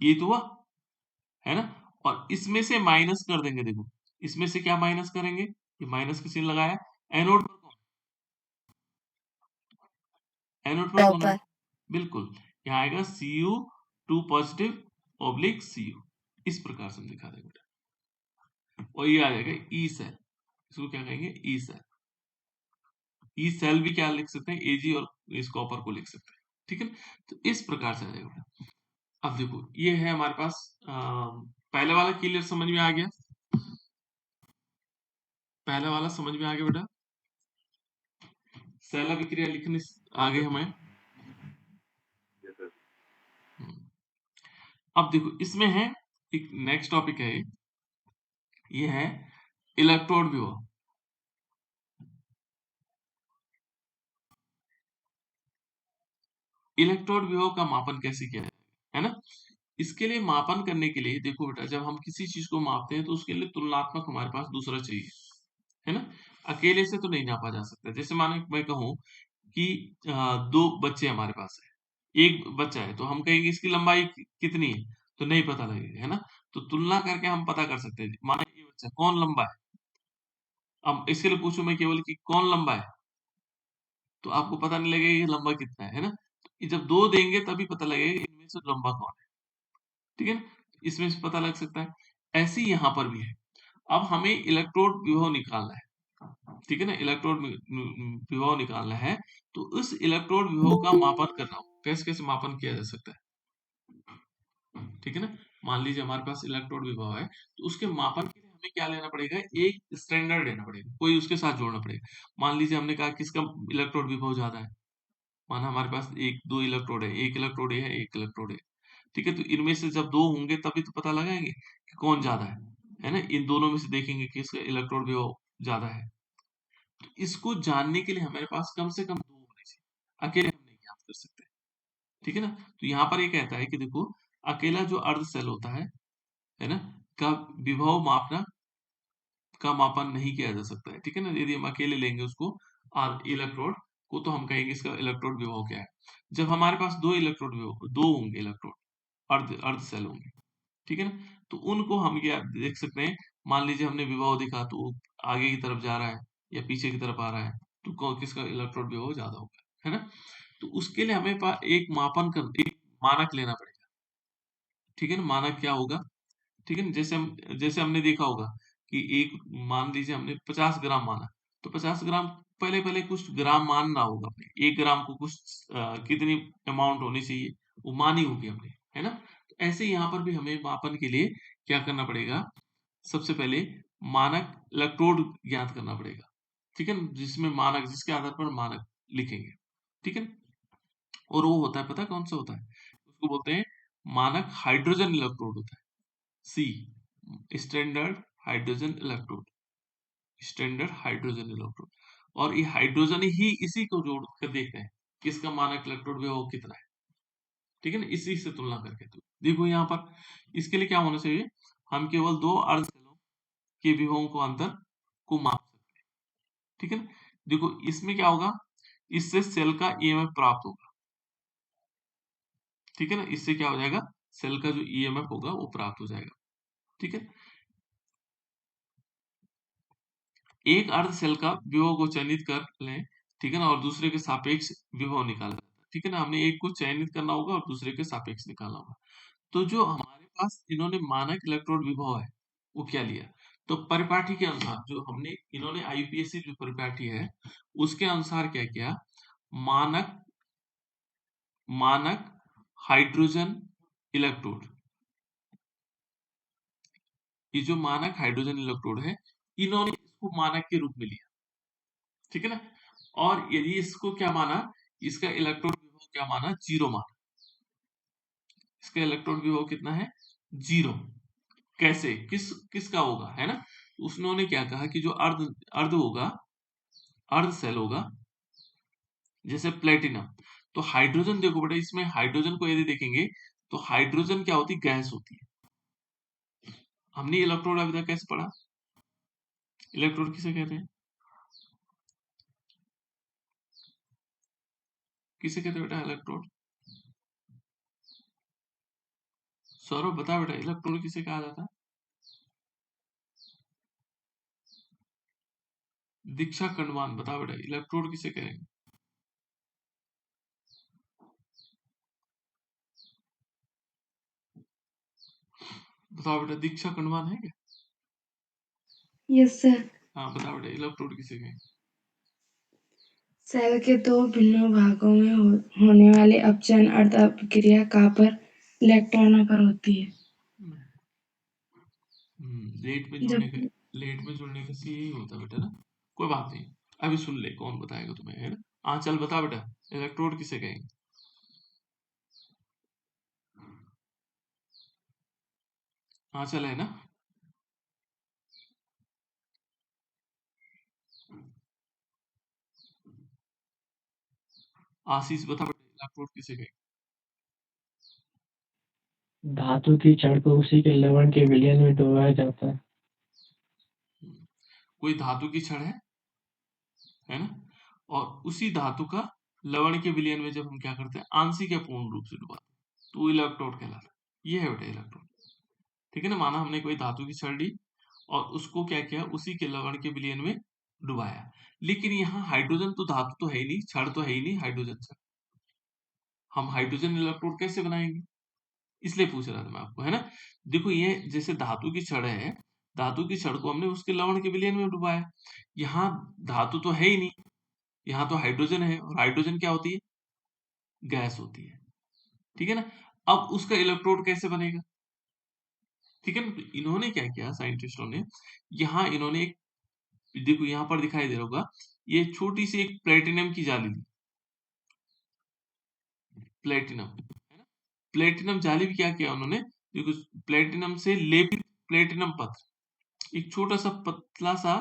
ये तो हुआ, है ना। और इसमें से माइनस कर देंगे, देखो इसमें से क्या माइनस करेंगे, ये माइनस का चिन्ह लगाया, एनोड पर कौन, एनोड पर कौन है, बिल्कुल, यहाँ आएगा Cu2 पॉजिटिव ऑब्लिक Cu, इस प्रकार से हम दिखा देंगे बेटा, और ये आ जाएगा ई सेल, इसको क्या कहेंगे, ई सेल, ई सेल भी क्या लिख सकते हैं, Ag और इस कॉपर को लिख सकते हैं, ठीक है। तो इस प्रकार से आ जाएगा बेटा। अब देखो ये है हमारे पास पहले वाला क्लियर, समझ में आ गया, पहला वाला समझ में आ गया बेटा, सेल अभिक्रिया लिखने आ गए हमें। अब देखो इसमें है एक नेक्स्ट टॉपिक है, ये है इलेक्ट्रोड विभव। इलेक्ट्रोड विभव का मापन कैसे किया जाए, है ना। इसके लिए मापन करने के लिए देखो बेटा, जब हम किसी चीज को मापते हैं तो उसके लिए तुलनात्मक हमारे पास दूसरा चाहिए, है ना, अकेले से तो नहीं नापा जा सकता। जैसे मानो मैं कहूँ कि दो बच्चे हमारे पास है, एक बच्चा है तो हम कहेंगे इसकी लंबाई कितनी है, तो नहीं पता लगेगा, है ना। तो तुलना करके हम पता कर सकते हैं, मानो ये बच्चा कौन लंबा है, अब इसके लिए पूछूं मैं केवल कि कौन लंबा है, तो आपको पता नहीं लगेगा ये लंबा कितना है ना। तो जब दो देंगे तभी पता लगेगा कि इनमें से लंबा कौन है, ठीक है ना, इसमें से पता लग सकता है। ऐसे ही यहाँ पर भी है, अब हमें इलेक्ट्रोड विभव निकालना है, ठीक है ना, इलेक्ट्रोड विभव निकालना है, तो उस इलेक्ट्रोड विभव का मापन करना हो, कैसे कैसे मापन किया जा सकता है, ठीक है ना। मान लीजिए हमारे पास इलेक्ट्रोड विभव है, तो उसके मापन के लिए हमें क्या लेना पड़ेगा, एक स्टैंडर्ड लेना पड़ेगा, कोई उसके साथ जोड़ना पड़ेगा। मान लीजिए हमने कहा किसका इलेक्ट्रोड विभव ज्यादा है, माना हमारे पास एक दो इलेक्ट्रोड है, एक इलेक्ट्रोड है, एक इलेक्ट्रोड है, ठीक है। तो इनमें से जब दो होंगे तभी तो पता लगाएंगे कि कौन ज्यादा है ना, इन दोनों में से देखेंगे कि इसका इलेक्ट्रोड विभव ज्यादा है। तो इसको जानने के लिए हमारे पास कम से कम दो होने चाहिए, अकेले हम नहीं ज्ञात कर सकते, ठीक है ना। तो यहाँ पर ये कहता है कि देखो अकेला जो अर्ध सेल होता है ना, का विभव मापना का मापन नहीं किया जा सकता है, ठीक है ना। यदि हम अकेले लेंगे उसको और इलेक्ट्रोड को, तो हम कहेंगे इसका इलेक्ट्रोड विभव क्या है। जब हमारे पास दो इलेक्ट्रोड दो होंगे इलेक्ट्रोड, अर्ध सेल होंगे, ठीक है ना, तो उनको हम क्या देख सकते हैं, मान लीजिए हमने विभव देखा तो वो आगे की तरफ जा रहा है या पीछे की तरफ आ रहा है, तो किसका इलेक्ट्रोड विभव ज्यादा होगा, है ना। तो उसके लिए हमें एक मानक लेना पड़ेगा, ठीक है ना। मानक क्या होगा, ठीक है ना, जैसे हमने देखा होगा कि एक, मान लीजिए हमने 50 ग्राम माना, तो 50 ग्राम पहले पहले कुछ ग्राम मानना होगा अपने, 1 ग्राम को कुछ कितनी अमाउंट होनी चाहिए वो मानी होगी हमने, है ना। तो ऐसे यहाँ पर भी हमें मापन के लिए क्या करना पड़ेगा, सबसे पहले मानक इलेक्ट्रोड ज्ञात करना पड़ेगा, ठीक है ना, जिसमें मानक, जिसके आधार पर मानक लिखेंगे, ठीक है। और वो होता है, पता है कौन सा होता है, उसको बोलते हैं मानक हाइड्रोजन इलेक्ट्रोड होता है, see, standard hydrogen electrode, standard hydrogen electrode. और ये हाइड्रोजन ही इसी को जोड़ कर देखते हैं किसका मानक इलेक्ट्रोड विभव कितना है, ठीक है ना, इसी से तुलना करके। तो देखो यहाँ पर इसके लिए क्या होना चाहिए, हम केवल दो अर्ध सेलों के विभवों को अंतर को माप सकते हैं, ठीक है ना। देखो इसमें क्या होगा, इससे सेल का ईएमएफ प्राप्त होगा, ठीक है ना, इससे क्या हो जाएगा, सेल का जो ईएमएफ होगा वो प्राप्त हो जाएगा, ठीक है। एक अर्ध सेल का विभव को चयनित कर लें, ठीक है ना, और दूसरे के सापेक्ष विभव निकाला जाता है, ठीक है ना। हमने एक को चयनित करना होगा और दूसरे के सापेक्ष निकालना होगा। तो जो हमारे पास इन्होंने मानक इलेक्ट्रोड विभव है वो क्या लिया, तो परिपाठी के अनुसार, जो हमने इन्होंने आईयूपीएसी जो परिपाठी है उसके अनुसार क्या किया, मानक मानक हाइड्रोजन इलेक्ट्रोड, ये जो मानक हाइड्रोजन इलेक्ट्रोड है इन्होंने इसको मानक के रूप में लिया, ठीक है ना। और यदि इसको क्या माना, इसका इलेक्ट्रोड विभव क्या माना, जीरो माना, इसका इलेक्ट्रोड विभव कितना है, जीरो। कैसे, किसका होगा, है ना। उसने क्या कहा कि जो अर्ध अर्ध होगा, अर्ध सेल होगा, जैसे प्लेटिनम, तो हाइड्रोजन देखो बेटा, इसमें हाइड्रोजन को यदि देखेंगे तो हाइड्रोजन क्या होती है, गैस होती है। हमने इलेक्ट्रोड अभी तक कैसे पढ़ा, इलेक्ट्रोड किसे कहते हैं, किसे कहते हैं बेटा इलेक्ट्रोड, सौरभ बता बेटा, इलेक्ट्रोड किसे कहा जाता है, दीक्षा कंडवान बता बेटा, इलेक्ट्रोड किसे कहेंगे, बताओ बेटा, दीक्षा कंडवान है क्या, यस सर। हाँ बता बेटा, इलेक्ट्रोड किसे कहेंगे, सेल के दो भिन्न भागों में होने वाले अपचयन अर्ध अपक्रिया का पर इलेक्ट्रॉनों पर होती है। लेट में जब जुड़ने का यही होता है बेटा ना, कोई बात नहीं, अभी सुन ले कौन बताएगा तुम्हें, है ना। हाँ चल बता बेटा, इलेक्ट्रोड किसे कहेंगे, हाँ चल, है ना। आशीष बता बेटा, इलेक्ट्रोड किसे कहेंगे, धातु की छड़ को उसी के लवण के विलयन में डुबाया जाता है। कोई धातु की छड़ है ना, और उसी धातु का लवण के विलयन में जब हम क्या करते हैं, आंशिक या पूर्ण रूप से डुबाते हैं, तो वो इलेक्ट्रोड कहलाता है। ये है बेटा इलेक्ट्रोड, ठीक है ना। माना हमने कोई धातु की छड़ ली और उसको क्या किया, उसी के लवण के विलयन में डुबाया, लेकिन यहाँ हाइड्रोजन तो धातु तो है ही नहीं, छड़ तो है ही नहीं हाइड्रोजन छड़, हम हाइड्रोजन इलेक्ट्रोड कैसे बनाएंगे, इसलिए पूछ रहा था मैं आपको, है ना। देखो ये जैसे धातु की छड़ है, धातु की छड़ को हमने उसके लवण के विलयन में डुबाया, यहाँ धातु तो है ही नहीं, यहाँ तो हाइड्रोजन है, और हाइड्रोजन क्या होती है, गैस होती है, ठीक है ना। अब उसका इलेक्ट्रोड कैसे बनेगा, ठीक है ना। तो इन्होंने क्या किया साइंटिस्टों ने, यहाँ इन्होंने एक, देखो यहाँ पर दिखाई दे रहा होगा, ये छोटी सी एक प्लेटिनम की जाली ली, प्लेटिनम, है ना। प्लेटिनम जाली भी क्या किया उन्होंने, देखो प्लेटिनम से लेपित प्लेटिनम पत्र, एक छोटा सा पतला सा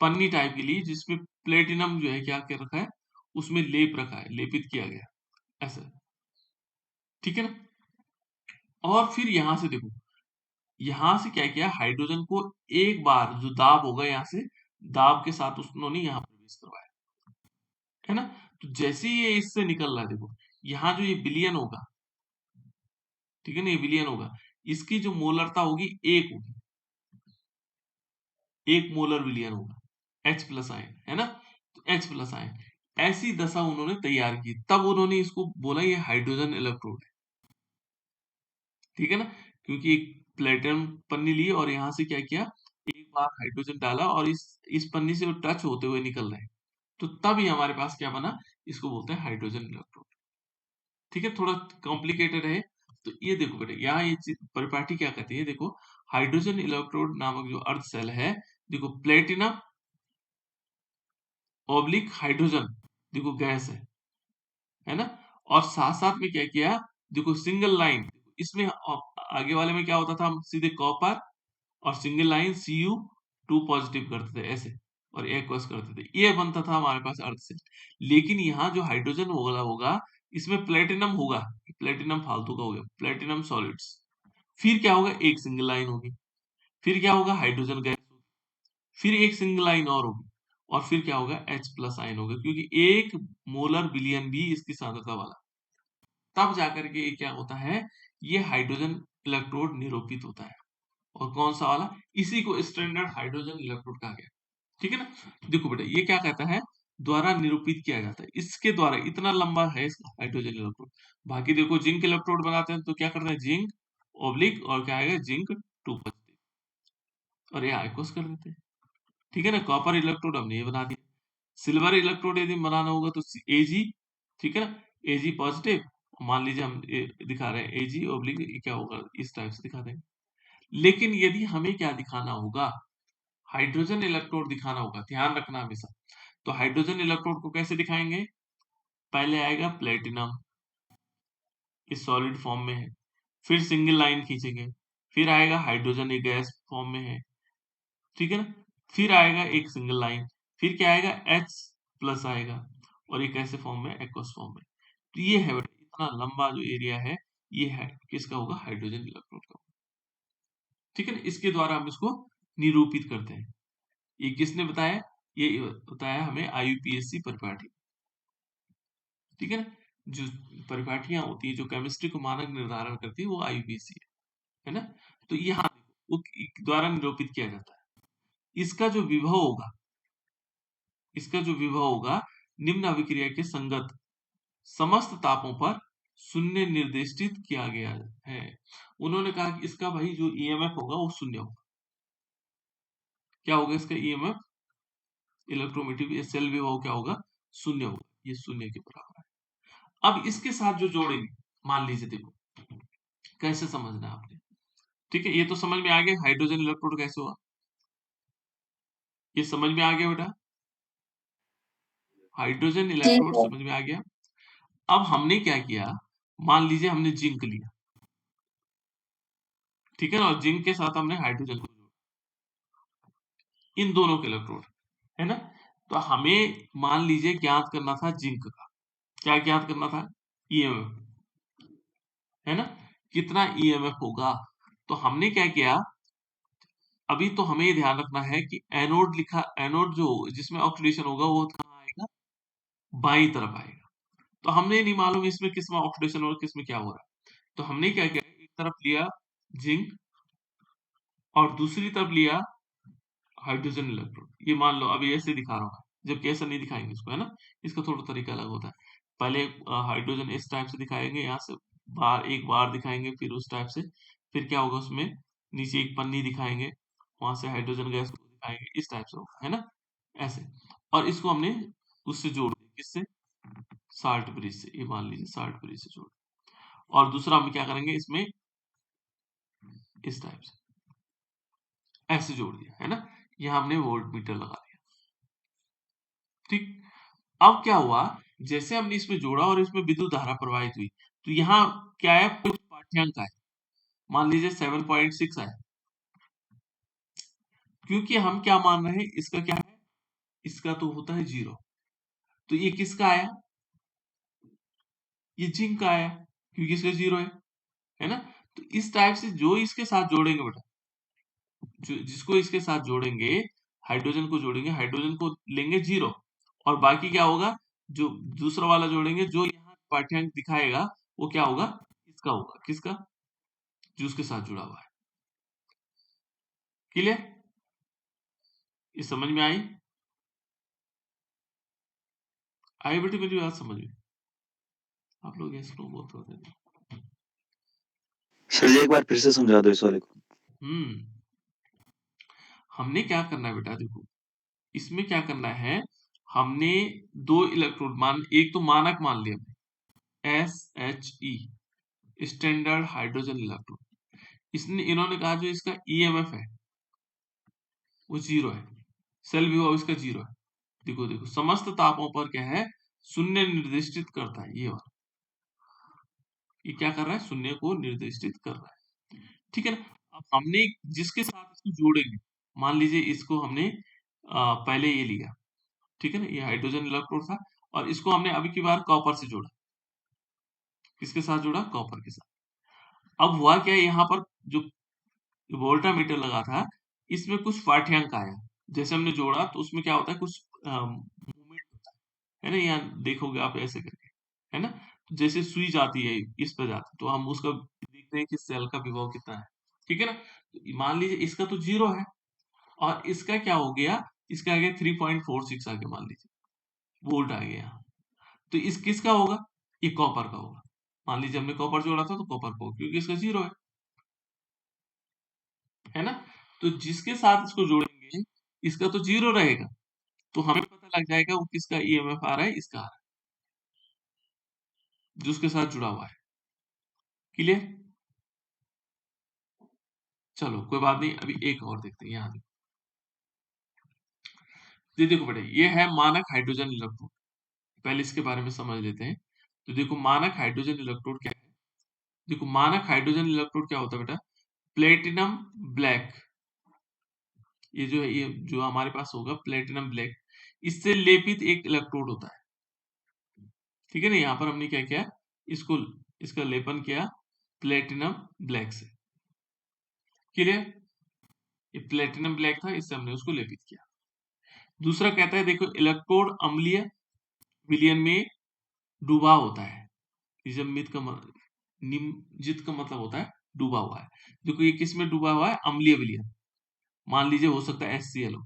पन्नी टाइप की ली, जिसमें प्लेटिनम जो है क्या कर रखा है, उसमें लेप रखा है, लेपित किया गया, ऐसा, ठीक है ना। और फिर यहां से देखो, यहां से क्या किया, हाइड्रोजन को एक बार जो दाब होगा यहाँ से, दाब के साथ उन्होंने यहाँ प्रवेश करवाया, है ना। तो जैसे ही ये इससे निकल रहा है देखो, यहाँ जो ये विलियन होगा, ठीक है ना, ये विलियन होगा, इसकी जो मोलरता होगी 1 होगी, 1 मोलर विलियन होगा, H+ आयन, है ना, तो H+ आयन, ऐसी दशा उन्होंने तैयार की, तब उन्होंने इसको बोला ये हाइड्रोजन इलेक्ट्रोड है, ठीक है ना, क्योंकि एक प्लेटिनम पन्नी ली और यहाँ से क्या किया, एक बार हाइड्रोजन डाला और इस पन्नी से वो टच होते हुए निकल रहे हैं, तो तब ही हमारे पास क्या बना, इसको बोलते हैं हाइड्रोजन इलेक्ट्रोड, ठीक है, थोड़ा कॉम्प्लिकेटेड है। तो ये देखो बेटा, यहाँ ये परिपाटी क्या कहती है, देखो हाइड्रोजन इलेक्ट्रोड नामक जो अर्ध सेल है, देखो प्लेटिनम ऑब्लिक हाइड्रोजन, देखो गैस है ना, और साथ साथ में क्या किया, देखो सिंगल लाइन, इसमें आगे वाले में क्या होता था, हम सीधे कॉपर और सिंगल लाइन Cu2 पॉजिटिव करते थे ऐसे, और एक्वस करते थे, ये बनता था हमारे पास अर्थ से। लेकिन यहाँ जो हाइड्रोजन होगा होगा इसमें प्लेटिनम होगा, प्लेटिनम फालतू का हो गया, प्लेटिनम सॉलिड्स, फिर क्या होगा, एक सिंगल लाइन होगी, फिर क्या होगा, हाइड्रोजन गैस, फिर एक सिंगल लाइन और होगी, और फिर क्या होगा, H+ आयन होगा, क्योंकि 1 मोलर विलियन भी इसकी सांद्रता वाला, तब जाकर के ये क्या होता है, ये हाइड्रोजन इलेक्ट्रोड निरूपित होता है, और कौन सा वाला, इसी को स्टैंडर्ड हाइड्रोजन इलेक्ट्रोड कहा गया, ठीक है ना। देखो बेटा, ये क्या कहता है, द्वारा निरूपित किया जाता है, इसके द्वारा, इतना लंबा है इसका हाइड्रोजन इलेक्ट्रोड। बाकी देखो जिंक इलेक्ट्रोड बनाते हैं तो क्या करते हैं, जिंक ऑब्लिक और क्या आएगा, जिंक 2 पॉजिटिव, और ये आइकोस कर देते हैं, ठीक है ना। कॉपर इलेक्ट्रोड हमने ये बना दिया, सिल्वर इलेक्ट्रोड यदि बनाना होगा तो Ag, ठीक है ना, Ag पॉजिटिव, मान लीजिए हम दिखा रहे हैं Ag ऑब्लिक, क्या होगा, इस टाइप से दिखा देंगे। लेकिन यदि हमें क्या दिखाना होगा, हाइड्रोजन इलेक्ट्रोड दिखाना होगा, ध्यान रखना हमेशा, तो हाइड्रोजन इलेक्ट्रोड को कैसे दिखाएंगे, पहले आएगा प्लेटिनम, इस सॉलिड फॉर्म में है, फिर सिंगल लाइन खींचेंगे, फिर आएगा हाइड्रोजन, ये गैस फॉर्म में है, ठीक है ना, फिर आएगा एक सिंगल लाइन, फिर क्या आएगा, H+ आएगा, और ये कैसे फॉर्म में, एक्वस फॉर्म में। तो ये है बेटा, इतना लंबा जो एरिया है, ये है किसका होगा, हाइड्रोजन इलेक्ट्रोड का, ठीक है ना। इसके द्वारा हम इसको निरूपित करते हैं, ये किसने बताया, ये बताया हमें IUPAC परिपाटी, ठीक है ना। जो परिपाटियां होती है, जो केमिस्ट्री को मानक निर्धारण करती है, वो IUPAC है ना। तो यहाँ वो द्वारा निरूपित किया जाता है, इसका जो विभव होगा, इसका जो विभव होगा निम्न अभिक्रिया के संगत समस्त तापों पर शून्य निर्दिष्टित किया गया है। उन्होंने कहा कि इसका भाई जो EMF होगा वो शून्य होगा, क्या होगा इसका EMF, इलेक्ट्रोमोटिव सेल विभव क्या होगा, शून्य होगा, ये शून्य के बराबर है। अब इसके साथ जो जोड़ेंगे, मान लीजिए, देखो कैसे समझना है आपने, ठीक है, ये तो समझ में आ गया हाइड्रोजन इलेक्ट्रोड कैसे हुआ, ये समझ में आ गया बेटा, हाइड्रोजन जी इलेक्ट्रोड सर। समझ में आ गया। अब हमने क्या किया, मान लीजिए हमने जिंक लिया, ठीक है ना, और जिंक के साथ हमने हाइड्रोजन को जोड़ा, इन दोनों के इलेक्ट्रोड, है ना। तो हमें मान लीजिए ज्ञात करना था जिंक का, क्या ज्ञात करना था, EMF, है ना, कितना EMF होगा। तो हमने क्या किया, अभी तो हमें ये ध्यान रखना है कि एनोड लिखा, एनोड जो जिसमें ऑक्सीडेशन होगा वो कहाँ आएगा, बाई तरफ आएगा। तो हमने नहीं मालूम इसमें किसमें ऑक्सीडेशन हो रहा है, किसमें क्या हो रहा है। तो हमने क्या किया, एक तरफ लिया जिंक और दूसरी तरफ लिया हाइड्रोजन इलेक्ट्रोड, ये मान लो अभी ऐसे दिखा रहा हूँ, जबकि ऐसा नहीं दिखाएंगे इसको, है ना, इसका थोड़ा तरीका अलग होता है। पहले हाइड्रोजन इस टाइप से दिखाएंगे, यहाँ से बार एक बार दिखाएंगे, फिर उस टाइप से, फिर क्या होगा उसमें नीचे एक पन्नी दिखाएंगे, वहां से हाइड्रोजन गैस को दिखाएंगे, इस टाइप से होगा, है ना, ऐसे। और इसको हमने उससे जोड़ दिया, किससे, साल्ट ब्रिज से, ये मान लीजिए साल्ट ब्रिज से जोड़, और दूसरा हम क्या करेंगे, इसमें इस टाइप से ऐसे जोड़ दिया, है ना, यहाँ हमने वोल्ट मीटर लगा दिया, ठीक। अब क्या हुआ, जैसे हमने इसमें जोड़ा और इसमें विद्युत धारा प्रवाहित हुई, तो यहाँ क्या है, कुछ पाठ्यांक है, मान लीजिए 7.6 है, क्योंकि हम क्या मान रहे हैं, इसका क्या है, इसका तो होता है 0, तो ये किसका आया, ये जिंक का आया, क्योंकि इसका 0 है ना। तो इस टाइप से जो इसके साथ जोड़ेंगे बेटा, जो जिसको इसके साथ जोड़ेंगे, हाइड्रोजन को जोड़ेंगे, हाइड्रोजन को लेंगे 0, और बाकी क्या होगा, जो दूसरा वाला जोड़ेंगे जो यहाँ पाठ्यांक दिखाएगा वो क्या होगा, इसका होगा, किसका, जो उसके साथ जुड़ा हुआ है। क्लियर, ये समझ में आई? आई बेटी मेरी बात समझ में? आप लोग ऐसे लोग बहुत होते हैं। सर जी एक बार फिर से समझा दो इस वाले को। हमने क्या करना है बेटा, देखो इसमें क्या करना है, हमने दो इलेक्ट्रोड एक तो मानक मान लिया SHE, स्टैंडर्ड हाइड्रोजन इलेक्ट्रोड। इन्होंने कहा जो इसका EMF है वो 0 है, सेल विभव इसका 0 है। देखो देखो समस्त तापों पर क्या है, शून्य निर्दिष्टित करता है, ये क्या कर रहा है, शून्य को निर्दिष्टित कर रहा है। ठीक है ना। अब हमने जिसके साथ इसको जोड़ेंगे, मान लीजिए इसको हमने पहले ये लिया, ठीक है ना, ये हाइड्रोजन इलेक्ट्रोड था और इसको हमने अभी की बार कॉपर से जोड़ा। किसके साथ जोड़ा, कॉपर के साथ। अब हुआ क्या, यहाँ पर जो वोल्टामीटर लगा था इसमें कुछ पाठ्यांक आया, जैसे हमने जोड़ा तो उसमें क्या होता है, कुछ मूवमेंट होता है ना, यहाँ देखोगे आप ऐसे करके, है ना, तो जैसे सुई जाती है इस पर जाती है तो हम उसका देखते हैं कि सेल का विभव कितना है, ठीक है ना। तो मान लीजिए इसका तो 0 है और इसका क्या हो गया, इसका आ गया 3.46 आ गया, मान लीजिए वोल्ट आ गया यहाँ। तो इस किसका होगा, ये कॉपर का होगा। मान लीजिए हमने कॉपर जोड़ा था तो कॉपर का होगा क्योंकि इसका 0 है ना। तो जिसके साथ इसको जोड़ेंगे इसका तो 0 रहेगा, तो हमें पता लग जाएगा वो किसका EMF आ रहा है, इसका आ रहा है जो उसके साथ जुड़ा हुआ है। क्लियर, चलो कोई बात नहीं, अभी एक और देखते हैं। यहाँ देखो बेटे, ये है मानक हाइड्रोजन इलेक्ट्रोड। पहले इसके बारे में समझ लेते हैं। तो देखो मानक हाइड्रोजन इलेक्ट्रोड क्या है, देखो मानक हाइड्रोजन इलेक्ट्रोड क्या होता है बेटा, प्लेटिनम ब्लैक, ये जो है ये जो हमारे पास होगा प्लेटिनम ब्लैक, इससे लेपित एक इलेक्ट्रोड होता है, ठीक है ना। यहाँ पर हमने क्या किया, इसको इसका लेपन किया प्लेटिनम ब्लैक से। क्लियर, ये प्लेटिनम ब्लैक था, इससे हमने उसको लेपित किया। दूसरा कहता है देखो इलेक्ट्रोड अम्लीय विलयन में डूबा होता है। निजमित का निमजित का मतलब होता है डूबा हुआ है। देखो ये किस में डूबा हुआ है, अम्लीय विलयन, मान लीजिए हो सकता है HCl हो,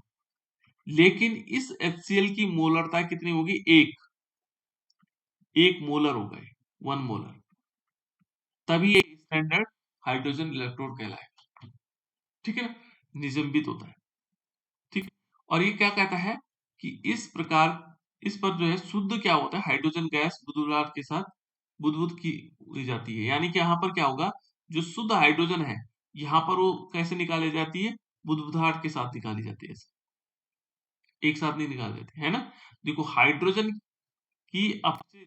लेकिन इस HCl की मोलरता कितनी होगी, एक मोलर हो गए, 1 मोलर, तभी ये स्टैंडर्ड हाइड्रोजन इलेक्ट्रोड कहलाएगा, ठीक है ना, निजंबित होता है, ठीक है। और ये क्या कहता है कि इस प्रकार इस पर जो है शुद्ध क्या होता है, हाइड्रोजन गैस बुधगुलाट के साथ बुदबुद की जाती है। यानी कि यहाँ पर क्या होगा, जो शुद्ध हाइड्रोजन है यहाँ पर वो कैसे निकाली जाती है, बुदबुदाहट के साथ निकाली जाती है, एक साथ नहीं निकाल देते, है ना। देखो हाइड्रोजन की अपचय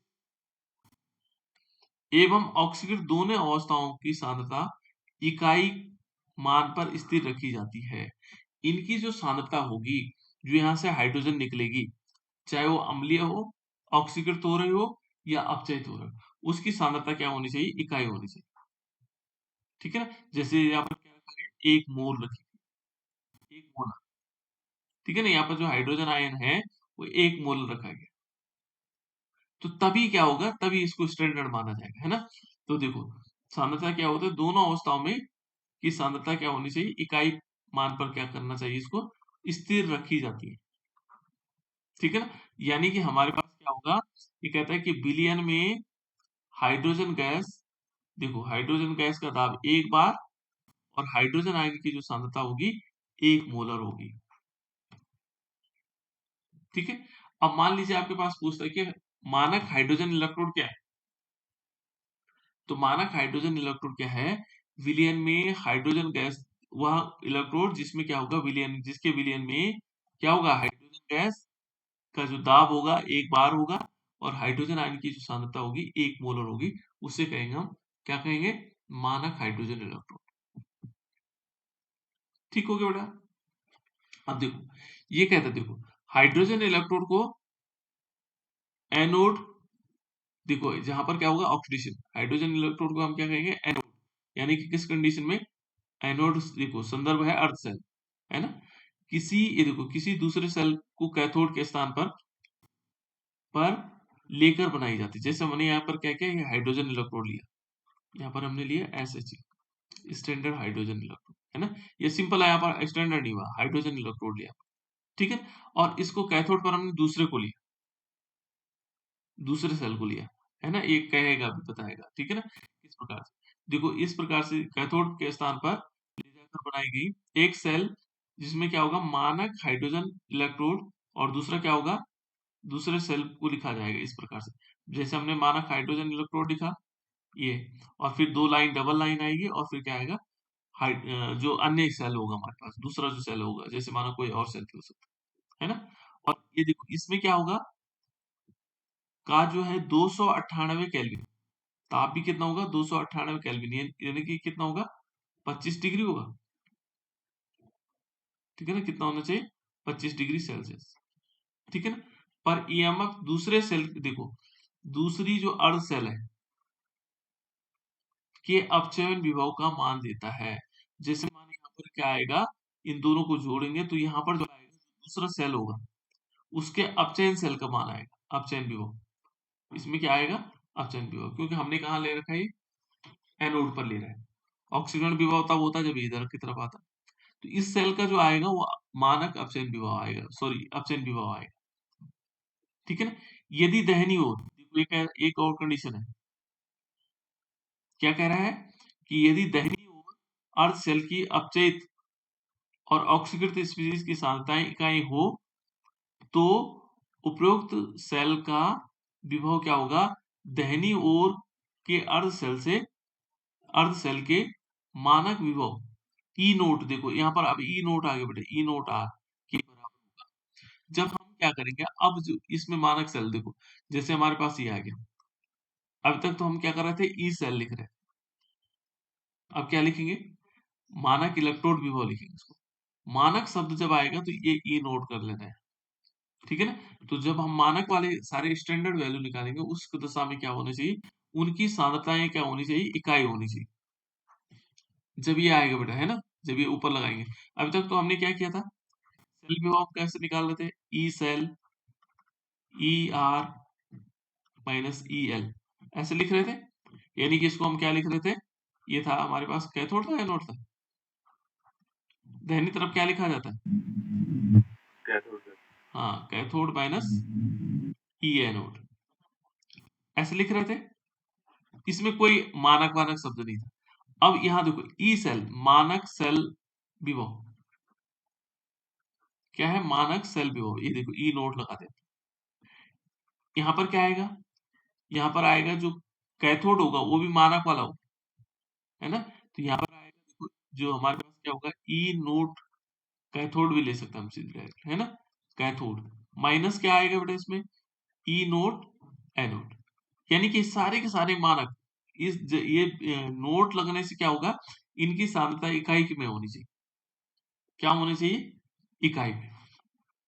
एवं ऑक्सीकरण दोनों अवस्थाओं की सांद्रता इकाई मान पर स्थिर रखी जाती है। इनकी जो सांद्रता होगी, जो यहाँ से हाइड्रोजन निकलेगी, चाहे वो अम्लीय हो, ऑक्सीकृत हो रही हो या अपचयित हो रही हो, उसकी सांद्रता क्या होनी चाहिए, इकाई होनी चाहिए, ठीक है ना। जैसे यहाँ पर क्या रखा गया, 1 मोल रखी, 1 मोल, ठीक है ना। यहाँ पर जो हाइड्रोजन आयन है वो 1 मोल रखा गया, तो तभी क्या होगा, तभी इसको स्टैंडर्ड माना जाएगा, है ना। तो देखो सांद्रता क्या होता है, दोनों अवस्थाओं में की सांद्रता क्या होनी चाहिए, इकाई मान पर क्या करना चाहिए, इसको स्थिर रखी जाती है, ठीक है ना। यानी कि हमारे पास क्या होगा, ये कहता है कि विलयन में हाइड्रोजन गैस, देखो हाइड्रोजन गैस का दाब 1 बार और हाइड्रोजन आयन की जो सांद्रता होगी 1 मोलर होगी, ठीक है। अब मान लीजिए आपके पास पूछता है कि मानक हाइड्रोजन इलेक्ट्रोड क्या है, तो मानक हाइड्रोजन इलेक्ट्रोड क्या है, विलयन में हाइड्रोजन गैस, वह इलेक्ट्रोड जिसमें क्या होगा, विलयन, जिसके विलयन में क्या होगा, हाइड्रोजन गैस का जो दाब होगा 1 बार होगा और हाइड्रोजन आयन की जो सांद्रता होगी 1 मोलर होगी, उसे कहेंगे हम, क्या कहेंगे, मानक हाइड्रोजन इलेक्ट्रोड, ठीक हो गया बेटा। अब देखो ये कहता है, देखो हाइड्रोजन इलेक्ट्रोड को एनोड, देखो जहां पर क्या होगा, ऑक्सीडेशन, हाइड्रोजन इलेक्ट्रोड को हम क्या कहेंगे, एनोड, यानी कि किस कंडीशन में, एनोड, देखो संदर्भ है अर्ध सेल, है ना। ये देखो किसी दूसरे सेल को कैथोड के स्थान पर लेकर बनाई जाती है। जैसे हमने यहाँ पर क्या किया, ये हाइड्रोजन इलेक्ट्रोड लिया, यहाँ पर हमने लिया SH स्टैंडर्ड हाइड्रोजन इलेक्ट्रोड, है ना। ये सिंपल है, यहाँ पर स्टैंडर्ड नहीं हुआ, हाइड्रोजन इलेक्ट्रोड लिया, ठीक है। और इसको कैथोड पर हमने दूसरे को लिया, दूसरे सेल को लिया, है ना। ये कहेगा भी बताएगा, ठीक है ना। इस प्रकार से देखो, इस प्रकार से कैथोड के स्थान पर ले जाकर बनाई गई एक सेल, जिसमें क्या होगा, मानक हाइड्रोजन इलेक्ट्रोड, और दूसरा क्या होगा, दूसरे सेल को लिखा जाएगा इस प्रकार से। जैसे हमने मानक हाइड्रोजन इलेक्ट्रोड लिखा ये, और फिर 2 लाइन डबल लाइन आएगी, और फिर क्या आएगा, जो अन्य सेल होगा हमारे पास, दूसरा जो सेल होगा, जैसे मानो कोई और सेल हो सकता है ना। और ये देखो, इसमें क्या होगा, का जो है 298 केल्विन, ताप भी कितना होगा, 298 केल्विन, यानी कि कितना होगा, 25 डिग्री होगा, ठीक है ना। कितना होना चाहिए, 25 डिग्री सेल्सियस, ठीक है ना। पर ईएमएफ दूसरे सेल, देखो दूसरी जो अर्ध सेल है के अपचयन विभव का मान देता है। जैसे मान यहाँ पर क्या आएगा, इन दोनों को जोड़ेंगे तो यहाँ पर जो आएगा, दूसरा सेल होगा, उसके अपचयन सेल का मान आएगा, अपचयन विभव। इसमें क्या आएगा, अपचयन विभव, क्योंकि हमने कहा ले रखा है, एनोड पर ले रहा है। ऑक्सीकरण विभव तब होता है जब इधर की तरफ आता, तो इस सेल का जो आएगा वो मानक अपचयन विभव आएगा, सॉरी अपचयन विभव आएगा, ठीक है ना। यदि दहनी ओर, देखो एक और कंडीशन है, क्या कह रहा है कि यदि दहनी ओर अर्ध सेल की अपचयित और ऑक्सीकृत स्पीशीज की सांद्रताएं इकाई हो, तो उपरोक्त सेल का विभव क्या होगा, दहनी ओर के अर्ध सेल के मानक विभव ई नोट, देखो यहाँ पर अब ई नोट आगे बढ़े, ई नोट आर के बराबर होगा। जब हम क्या करेंगे, अब जो इसमें मानक सेल देखो, जैसे हमारे पास ये आ गया, अभी तक तो हम क्या कर रहे थे, ई सेल लिख रहे, अब क्या लिखेंगे, मानक इलेक्ट्रोड विभव लिखेंगे इसको। मानक शब्द जब आएगा तो ये ई नोट कर लेना है, ठीक है ना। तो जब हम मानक वाले सारे स्टैंडर्ड वैल्यू निकालेंगे, उस दशा में क्या होना चाहिए, उनकी सांद्रताएं क्या होनी चाहिए, इकाई होनी चाहिए, जब ये आएगा बेटा, है ना, जब ये ऊपर लगाएंगे। अभी तक तो हमने क्या किया था, सेल विभव कैसे निकाल रहे थे, E cell E R minus E L, ऐसे लिख रहे थे। यानी कि इसको हम क्या लिख रहे थे, ये था हमारे पास कैथोड था, एनोड था, दाहिनी तरफ क्या लिखा जाता है, कैथोड। हाँ, कैथोड माइनस ई एनोड, ऐसे लिख रहे थे। इसमें कोई मानक वानक शब्द नहीं था। अब यहां देखो, ई सेल मानक सेल विभव, क्या है, मानक सेल विभव, ये देखो ई नोट लगा देते। यहाँ पर क्या आएगा, यहाँ पर आएगा जो कैथोड होगा वो भी मानक वाला होगा, है ना। तो यहाँ पर आएगा, देखो जो हमारे पास क्या होगा, ई नोट कैथोड भी ले सकते हैं हम सीधे डायरेक्ट, है ना, कैथोड माइनस क्या आएगा बेटा इसमें, ई नोट एनोड। यानी कि सारे के सारे मानक, ये नोट लगने से क्या होगा, इनकी सांद्रता इकाई में होनी चाहिए, क्या होनी चाहिए, इकाई में,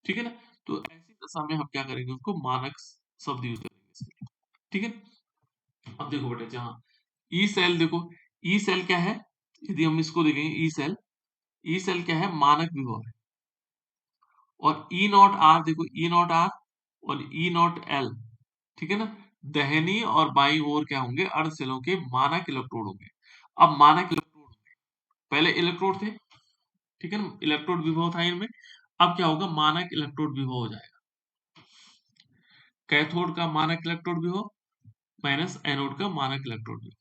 ठीक है ना। तो ऐसी दशा में हम क्या करेंगे, उसको मानक शब्द यूज करेंगे इसके लिए, ठीक है। अब देखो बेटा, जहां ई सेल, देखो ई सेल क्या है, यदि हम इसको देखेंगे, ई सेल क्या है, मानक विभव है। और ई नॉट आर, देखो ई नॉट आर और ई नॉट एल, ठीक है ना, दहनी और बाई ओर क्या होंगे, अर्ध सेलों के मानक इलेक्ट्रोड होंगे। अब मानक इलेक्ट्रोड होंगे, पहले इलेक्ट्रोड थे, ठीक है ना, इलेक्ट्रोड विभव था इनमें, अब क्या होगा, मानक इलेक्ट्रोड विभव हो जाएगा। कैथोड का मानक इलेक्ट्रोड विभव माइनस एनोड का मानक इलेक्ट्रोड विभव,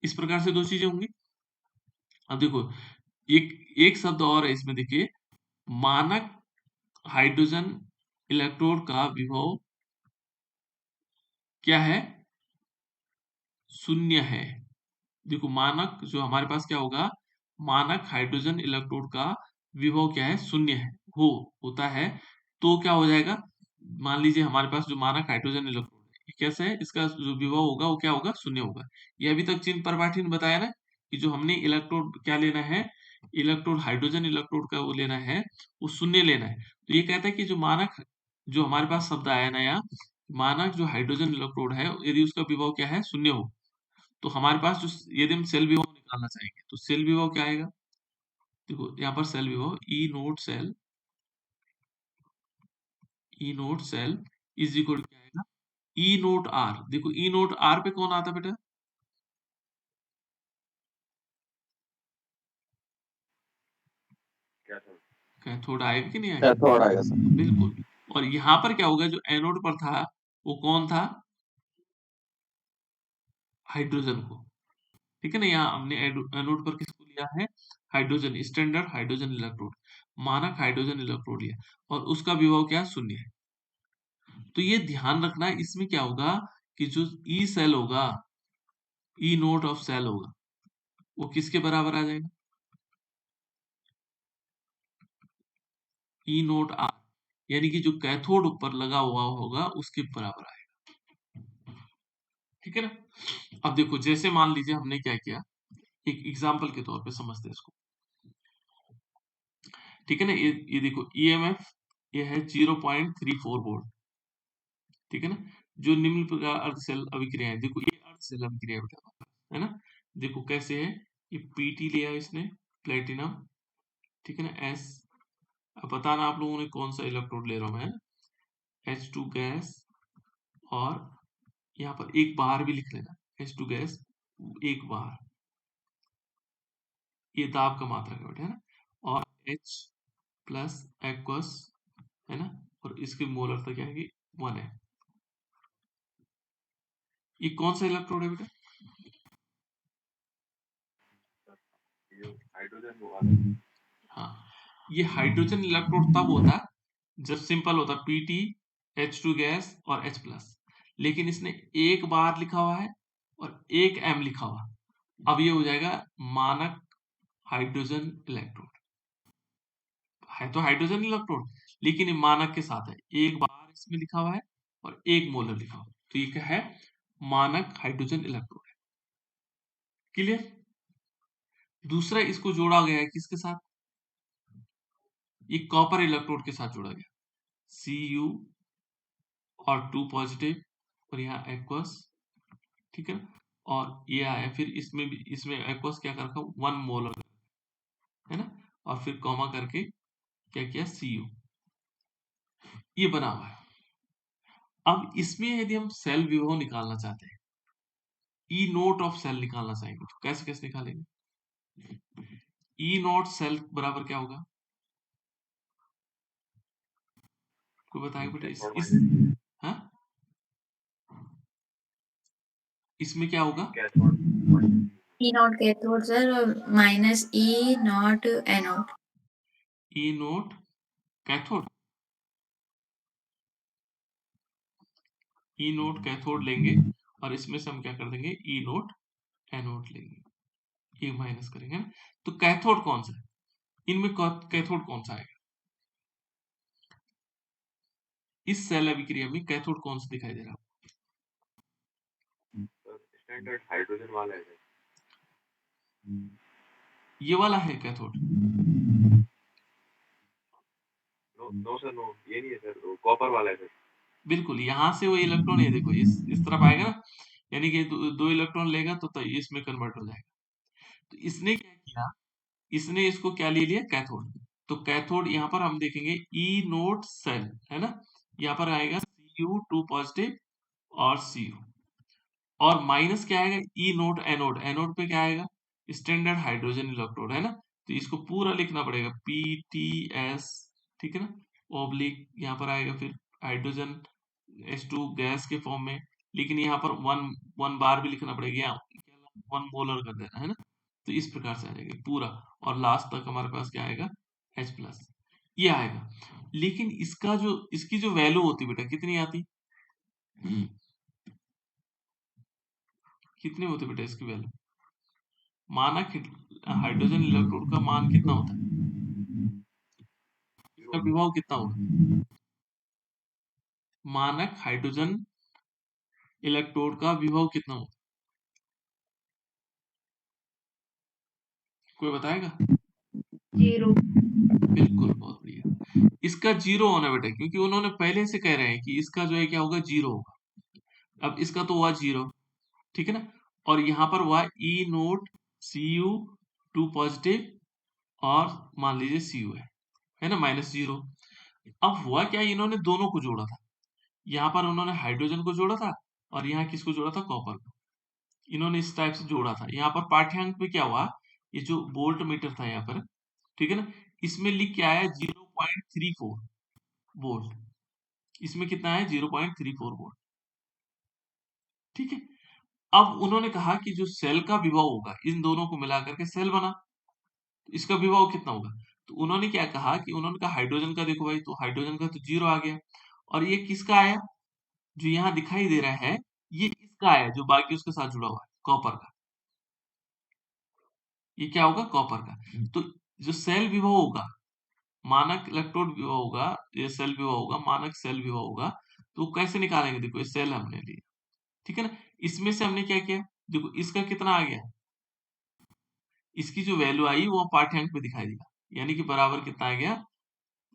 इस प्रकार से दो चीजें होंगी। अब देखो, एक एक शब्द और है इसमें, देखिए, मानक हाइड्रोजन इलेक्ट्रोड का विभव क्या है, शून्य है। देखो मानक जो हमारे पास क्या होगा, मानक हाइड्रोजन इलेक्ट्रोड का विभव क्या है, शून्य है, होता है, तो क्या हो जाएगा, मान लीजिए हमारे पास जो मानक हाइड्रोजन इलेक्ट्रोड है, ये कैसे है, इसका जो विभव होगा वो क्या होगा, शून्य होगा। ये अभी तक चिन्ह परिपाठी ने बताया ना, कि जो हमने इलेक्ट्रोड क्या लेना है, इलेक्ट्रोड हाइड्रोजन इलेक्ट्रोड का वो लेना है, वो शून्य लेना है। तो ये कहता है कि जो मानक, जो हमारे पास शब्द आया नया, मानक जो हाइड्रोजन इलेक्ट्रोड है, यदि उसका विभव क्या है, शून्य हो, तो हमारे पास जो, यदि हम सेल विभव निकालना चाहेंगे, तो सेल विभव क्या आएगा, देखो यहाँ पर सेल विभव ई नोट सेल इज इक्वल क्या आएगा, ई नोट आर। देखो ई नोट आर पे कौन आता बेटा, कैथोड आएगा कि नहीं आएगा, कैथोड आएगा सर। बिल्कुल। और यहाँ पर क्या होगा, जो एनोड पर था वो कौन था, हाइड्रोजन को, ठीक है ना। यहाँ हमने एनोड पर किसको लिया है, हाइड्रोजन, स्टैंडर्ड हाइड्रोजन इलेक्ट्रोड, मानक हाइड्रोजन इलेक्ट्रोड लिया, और उसका विभव क्या, शून्य है। तो ये ध्यान रखना, इसमें क्या होगा कि जो ई सेल होगा, ई नोट ऑफ सेल होगा, वो किसके बराबर आ जाएगा, ई नोट आर, यानी कि जो कैथोड ऊपर लगा हुआ होगा उसके बराबर आएगा, ठीक है ना। अब देखो, जैसे मान लीजिए हमने क्या किया, एक एग्जाम्पल के तौर पे समझते हैं इसको, ठीक है ना। ये देखो ईएमएफ ये है 0.34 वोल्ट, ठीक है ना। जो निम्न प्रकार अर्ध सेल अभिक्रियाएं, देखो ये अर्ध सेल अभिक्रिया बेटा, है ना। देखो कैसे है, ये पीटी लिया इसने, प्लेटिनम, ठीक है ना, एस, अब बताना आप लोगों ने कौन सा इलेक्ट्रोड ले रहा हूं मैं, H2 गैस, और यहाँ पर एक बार भी लिख लेना, H2 गैस एक बार, ये दाब का मात्रा है बेटा, है ना, और H प्लस एक्वस, है ना, और इसकी मोलरता क्या है, 1 है। ये कौन सा इलेक्ट्रोड है बेटा, हाइड्रोजन, हाँ, ये हाइड्रोजन इलेक्ट्रोड तब होता है जब सिंपल होता Pt, H2 गैस और H प्लस, लेकिन इसने एक बार लिखा हुआ है और एक M लिखा हुआ, अब ये हो जाएगा मानक हाइड्रोजन इलेक्ट्रोड, है तो हाइड्रोजन इलेक्ट्रोड, लेकिन ये मानक के साथ है, एक बार इसमें लिखा हुआ है और एक मोलर लिखा हुआ, तो ये क्या है, मानक हाइड्रोजन इलेक्ट्रोड है, क्लियर। दूसरा इसको जोड़ा गया है किसके साथ, ये कॉपर इलेक्ट्रोड के साथ जोड़ा गया, Cu और 2 पॉजिटिव, और यहाँ एक्वस, ठीक है, और ये आया फिर इसमें भी, इसमें एक्वस क्या कर रखा, 1 मोलर, है ना, और फिर कॉमा करके क्या किया, Cu, ये बना हुआ है। अब इसमें यदि हम सेल विभव निकालना चाहते हैं, ई नोट ऑफ सेल निकालना चाहेंगे, तो कैसे कैसे निकालेंगे, ई नोट सेल बराबर क्या होगा, कोई बताएगा बेटा, हाँ, इसमें क्या होगा, E naught cathode sir, minus E naught anode. E naught cathode, E naught cathode लेंगे, और इसमें से हम क्या कर देंगे, ई नोट एनोड लेंगे, ये माइनस करेंगे ना। तो कैथोड कौन सा है, इनमें कैथोड कौन सा आएगा, इस सेल अभिक्रिया में कैथोड कौन सा दिखाई दे रहा है, स्टैंडर्ड हाइड्रोजन वाला है, ये वाला है कैथोड, नो सर, नो ये नहीं है सर, वो कॉपर वाला है सर। बिल्कुल, यहाँ से वो इलेक्ट्रॉन, ये देखो इस तरफ आएगा ना, यानी कि दो इलेक्ट्रॉन लेगा तो इसमें कन्वर्ट हो जाएगा। तो इसने क्या किया, इसने इसको क्या ले लिया, कैथोड। तो कैथोड यहाँ पर हम देखेंगे ई नोट सेल, है ना, यहाँ पर आएगा Cu2 पॉजिटिव और Cu, और माइनस क्या आएगा, ई नोट एनोड, एनोड पे क्या आएगा, स्टैंडर्ड हाइड्रोजन इलेक्ट्रोड, है ना। तो इसको पूरा लिखना पड़ेगा PTS, ठीक है ना, ओब्लिक यहाँ पर आएगा फिर हाइड्रोजन H2 गैस के फॉर्म में, लेकिन यहाँ पर वन बार भी लिखना पड़ेगा, यहाँ 1 मोलर कर देना, है ना। तो इस प्रकार से आ जाएगा पूरा, और लास्ट तक हमारे पास क्या आएगा, H प्लस, ये आएगा। लेकिन इसका जो, इसकी जो वैल्यू होती बेटा कितनी आती, कितनी होती बेटा इसकी वैल्यू, मानक हाइड्रोजन इलेक्ट्रोड का मान कितना होता है, इसका विभव कितना होगा, मानक हाइड्रोजन इलेक्ट्रोड का विभव कितना होगा, कोई बताएगा, 0। बिल्कुल, बहुत बढ़िया, इसका 0 होना बेटा, क्योंकि उन्होंने पहले से कह रहे हैं कि इसका जो है क्या होगा, 0 होगा। अब इसका तो हुआ 0, ठीक है ना, और यहाँ पर हुआ ई नोट Cu2 पॉजिटिव, और मान लीजिए Cu है ना, -0। अब हुआ क्या, इन्होंने दोनों को जोड़ा था, यहाँ पर उन्होंने हाइड्रोजन को जोड़ा था और यहाँ किसको जोड़ा था, कॉपर को। इन्होंने इस टाइप से जोड़ा था। यहाँ पर पाठ्यांक में क्या हुआ, ये जो वोल्ट मीटर था यहाँ पर, ठीक है ना, इसमें लिख के आया 0.34 वोल्ट, इसमें कितना है 0.34 वोल्ट, ठीक है। अब उन्होंने कहा कि जो सेल का विभव होगा, इन दोनों को मिला करके सेल बना, तो इसका विभव कितना होगा, तो उन्होंने क्या कहा कि उन्होंने कहा हाइड्रोजन का देखो भाई, तो हाइड्रोजन का तो 0 आ गया, और ये किसका आया, जो यहाँ दिखाई दे रहा है, ये इसका आया, जो बाकी उसके साथ जुड़ा हुआ है, कॉपर का। ये क्या होगा, कॉपर का। तो जो सेल विभव होगा, मानक इलेक्ट्रोड विभव होगा, ये सेल विभव होगा, मानक सेल विभव होगा, तो कैसे निकालेंगे, देखो ये सेल हमने लिया, ठीक है ना, इसमें से हमने क्या किया, देखो इसका कितना आ गया, इसकी जो वैल्यू आई वो पाठ्यांक में दिखाई देगा, यानी कि बराबर कितना आ गया,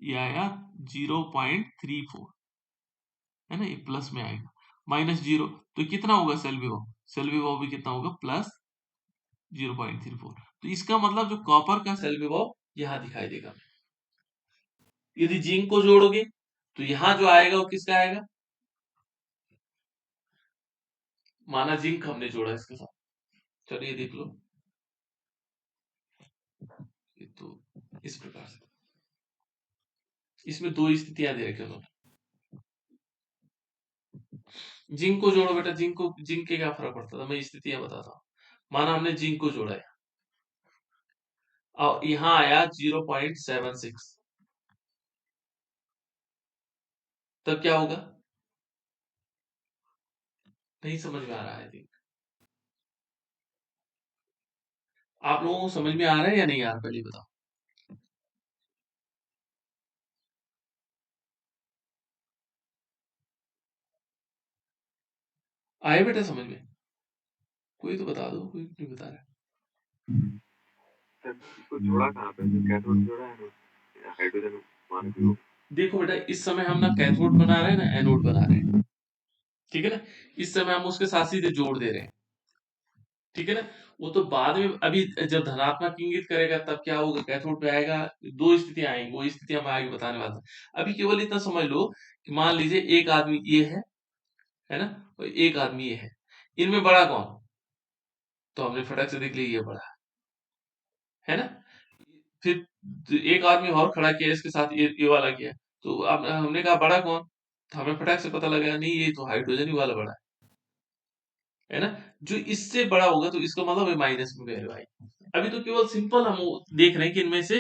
ये आया 0.34, है ना, ये प्लस में आएगा, माइनस 0, तो कितना होगा सेल विभव, सेल विभव भी कितना होगा, प्लस 0.34। तो इसका मतलब जो कॉपर का सेल विभव यहाँ दिखाई देगा। यदि जिंक को जोड़ोगे तो यहाँ जो आएगा वो किसका आएगा, माना जिंक हमने जोड़ा इसके साथ, चलिए देख लो, ये तो इस प्रकार से, इसमें दो स्थितियां दे रखी उन्होंने। जिंक को जोड़ो बेटा, जिंक के क्या फर्क पड़ता था, मैं स्थितियां बताता हूँ। माना हमने जिंक को जोड़ा है और यहाँ आया 0.76, तब क्या होगा, नहीं समझ में आ रहा है, think। आप लोगों को समझ में आ रहा है या नहीं आ रहा, पहले बताओ। आए बेटा समझ में, कोई तो बता दो, कोई नहीं बता रहा। सर इसको जोड़ा कहाँ पे, कैथोड जोड़ा है ना, हाइड्रोजन मान लो। देखो बेटा, इस समय हम ना कैथोड बना रहे हैं ना एनोड बना रहे हैं, ठीक है ना, इस समय हम उसके साथ सीधे जोड़ दे रहे हैं, ठीक है ना, वो तो बाद में, अभी जब धनात्मक इंगित करेगा तब क्या होगा, कैथोड पे आएगा, दो स्थितियां आएंगी, वो स्थितियां मैं आगे बताने वाला था। अभी केवल इतना समझ लो कि मान लीजिए एक आदमी ये है ना, और एक आदमी ये है, इनमें बड़ा कौन, तो हमने फटक से देख लिया ये बड़ा है ना, फिर एक आदमी और खड़ा किया इसके साथ, ये वाला किया, तो अब हमने कहा बड़ा कौन, तो हमें फटाक से पता लगा नहीं ये तो हाइड्रोजन ही वाला बड़ा है ना, जो इससे बड़ा होगा तो इसका मतलब है माइनस में वैल्यू आई। अभी तो केवल सिंपल हम देख रहे हैं कि इनमें से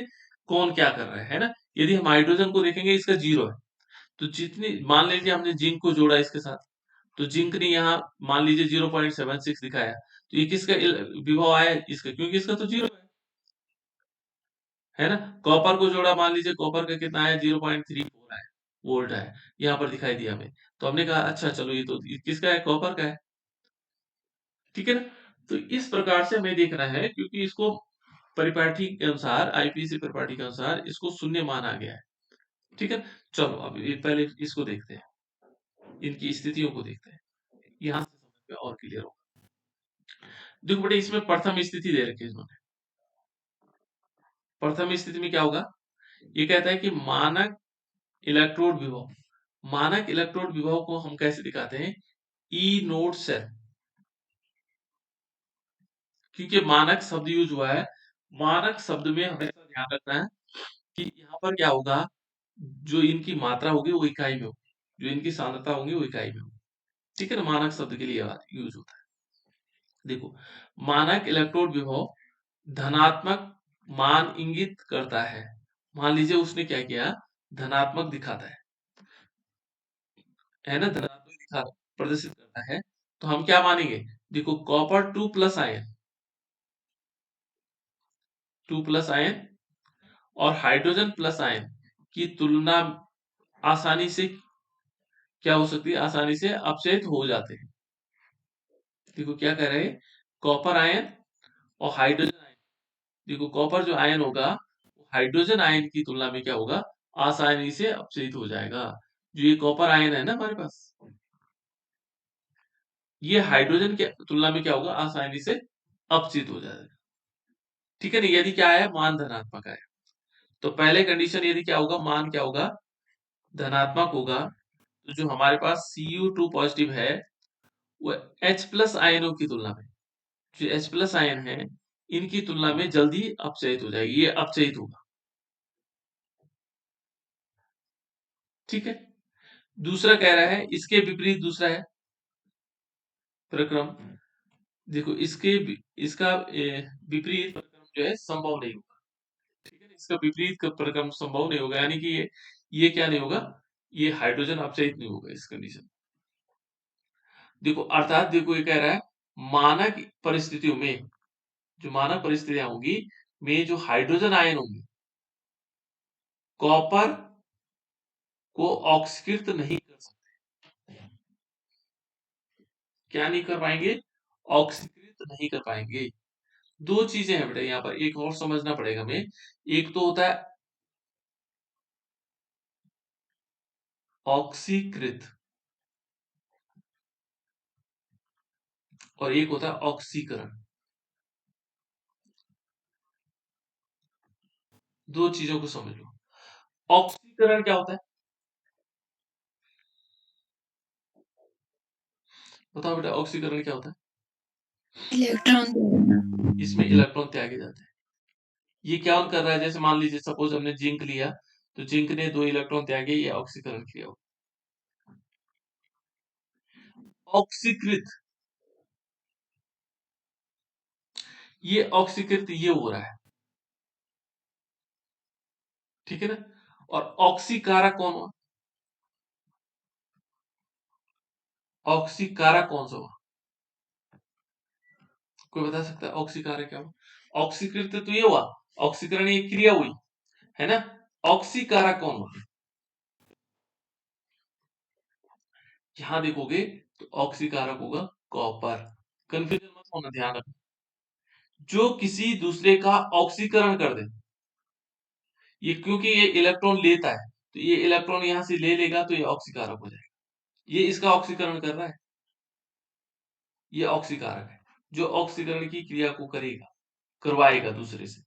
कौन क्या कर रहा है ना। यदि हम हाइड्रोजन को देखेंगे इसका 0 है, तो जितनी, मान लीजिए हमने जिंक को जोड़ा इसके साथ, तो जिंक ने यहाँ मान लीजिए 0.76 दिखाया, तो ये किसका विभव आया, इसका, क्योंकि इसका तो 0 है ना। कॉपर को जोड़ा, मान लीजिए कॉपर का कितना है, 0.34 है, वोल्ट है, यहाँ पर दिखाई दिया हमें, तो हमने कहा अच्छा चलो ये तो किसका है, कॉपर का है, ठीक है ना। तो इस प्रकार से हमें देखना है, क्योंकि इसको परिपाटी के अनुसार, आईपीसी परिपाटी के अनुसार इसको शून्य माना गया है, ठीक है। चलो अब ये पहले इसको देखते हैं, इनकी स्थितियों को देखते हैं, यहाँ से समझ में और क्लियर होगा। देखो बेटे, इसमें प्रथम स्थिति दे रखी है इन्होंने। प्रथम स्थिति में क्या होगा, ये कहता है कि मानक इलेक्ट्रोड विभव, मानक इलेक्ट्रोड विभव को हम कैसे दिखाते हैं, ई नोड सेल, क्योंकि मानक शब्द यूज हुआ है। मानक शब्द में हमेशा ध्यान रखना है कि यहाँ पर क्या होगा, जो इनकी मात्रा होगी वो इकाई में होगी, जो इनकी सांद्रता होगी वो इकाई में होगी, ठीक है ना, मानक शब्द के लिए यूज होता है। देखो, मानक इलेक्ट्रोड विभव धनात्मक मान इंगित करता है, मान लीजिए उसने क्या किया, धनात्मक दिखाता है ना, धनात्मक दिखा प्रदर्शित करता है, तो हम क्या मानेंगे, देखो कॉपर 2+ आयन, 2+ आयन और हाइड्रोजन प्लस आयन की तुलना आसानी से क्या हो सकती है, आसानी से अपचयित हो जाते हैं। देखो क्या कह रहे हैं, कॉपर आयन और हाइड्रोजन आयन, देखो कॉपर जो आयन होगा हाइड्रोजन आयन की तुलना में क्या होगा, आसानी से अपचयित हो जाएगा। जो ये कॉपर आयन है ना हमारे पास, ये हाइड्रोजन की तुलना में क्या होगा, आसानी से अपचयित हो जाएगा, ठीक है ना। यदि क्या है, मान धनात्मक है, तो पहले कंडीशन यदि क्या होगा, मान क्या होगा, धनात्मक होगा, तो जो हमारे पास Cu2 पॉजिटिव है वो H प्लस आयनों की तुलना में, जो H प्लस आयन है इनकी तुलना में जल्दी अपचयित हो जाएगी, ये अपचयित होगा। ठीक है। दूसरा कह रहा है इसके विपरीत दूसरा है प्रक्रम। देखो इसका विपरीत प्रक्रम जो है संभव नहीं होगा। ठीक है, इसका विपरीत का प्रक्रम संभव नहीं होगा, यानी कि ये क्या नहीं होगा, ये हाइड्रोजन अपचयित नहीं होगा इस कंडीशन। देखो अर्थात देखो ये कह रहा है मानक परिस्थितियों में, जो मानक परिस्थितियां होंगी में जो हाइड्रोजन आयन होंगे कॉपर को ऑक्सीकृत नहीं कर सकते। क्या नहीं कर पाएंगे? ऑक्सीकृत नहीं कर पाएंगे। दो चीजें हैं बेटा यहाँ पर, एक और समझना पड़ेगा हमें। एक तो होता है ऑक्सीकृत और एक होता है ऑक्सीकरण। दो चीजों को समझ लो। ऑक्सीकरण क्या होता है बताओ बेटा, ऑक्सीकरण क्या होता है? इलेक्ट्रॉन इसमें इलेक्ट्रॉन त्यागे जाते हैं। ये क्या कर रहा है, जैसे मान लीजिए सपोज हमने जिंक लिया तो जिंक ने 2 इलेक्ट्रॉन त्यागे, ये ऑक्सीकरण किया। ऑक्सीकृत, ये ऑक्सीकृत ये हो रहा है। ठीक है ना। और ऑक्सीकारक कौन हुआ? ऑक्सीकारक कौन सा हुआ? कोई बता सकता है ऑक्सीकारक क्या हुआ? ऑक्सीकृत तो ये हुआ, ऑक्सीकरण एक क्रिया हुई है ना। ऑक्सीकारक कौन हुआ? यहां देखोगे तो ऑक्सीकारक होगा कॉपर। कंफ्यूजन मत होना, ध्यान रखना। जो किसी दूसरे का ऑक्सीकरण कर दे, ये क्योंकि ये इलेक्ट्रॉन लेता है तो ये इलेक्ट्रॉन यहां से ले लेगा तो ये ऑक्सीकारक हो जाएगा। ये इसका ऑक्सीकरण कर रहा है, ये ऑक्सीकारक है जो ऑक्सीकरण की क्रिया को करेगा, करवाएगा दूसरे से।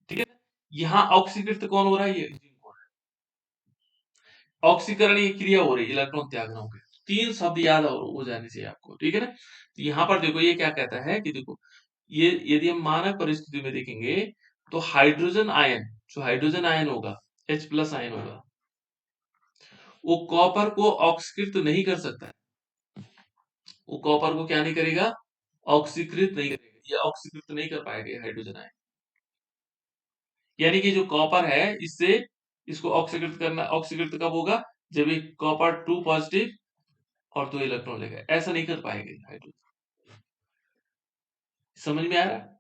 ठीक है। यहां ऑक्सीकृत कौन हो रहा है? ये जिंक हो रहा है। ऑक्सीकरण ये क्रिया हो रही है, इलेक्ट्रॉन त्यागना हो गया। तीन शब्द याद हो जाने चाहिए आपको। ठीक है ना। तो यहां पर देखो ये क्या कहता है कि देखो ये यदि हम मानक परिस्थिति में देखेंगे तो हाइड्रोजन आयन, जो हाइड्रोजन आयन होगा H प्लस आयन होगा, वो कॉपर को ऑक्सीकृत नहीं कर सकता है। वो कॉपर को क्या नहीं करेगा? ऑक्सीकृत नहीं करेगा। ये ऑक्सीकृत नहीं कर पाएगा ये हाइड्रोजन आयन। यानी कि जो कॉपर है इससे इसको ऑक्सीकृत करना, ऑक्सीकृत कब होगा? जब ये कॉपर 2 पॉजिटिव और 2 इलेक्ट्रॉन लेगा, ऐसा नहीं कर पाएगा हाइड्रोजन। समझ में आ रहा है?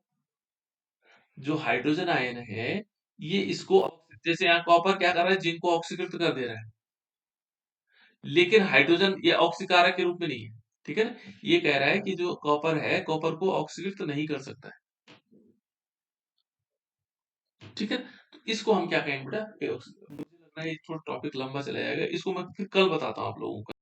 जो हाइड्रोजन आयन है ये इसको, जैसे यहाँ कॉपर क्या कर रहा है, जिंक को ऑक्सीकृत कर दे रहा है, लेकिन हाइड्रोजन ये ऑक्सीकारक के रूप में नहीं है। ठीक है ना। ये कह रहा है कि जो कॉपर है, कॉपर को ऑक्सीकृत नहीं कर सकता है। ठीक है। तो इसको हम क्या कहेंगे बेटा? मुझे लग रहा है ये थोड़ा टॉपिक लंबा चला जाएगा, इसको मैं फिर कल बताता हूँ आप लोगों को।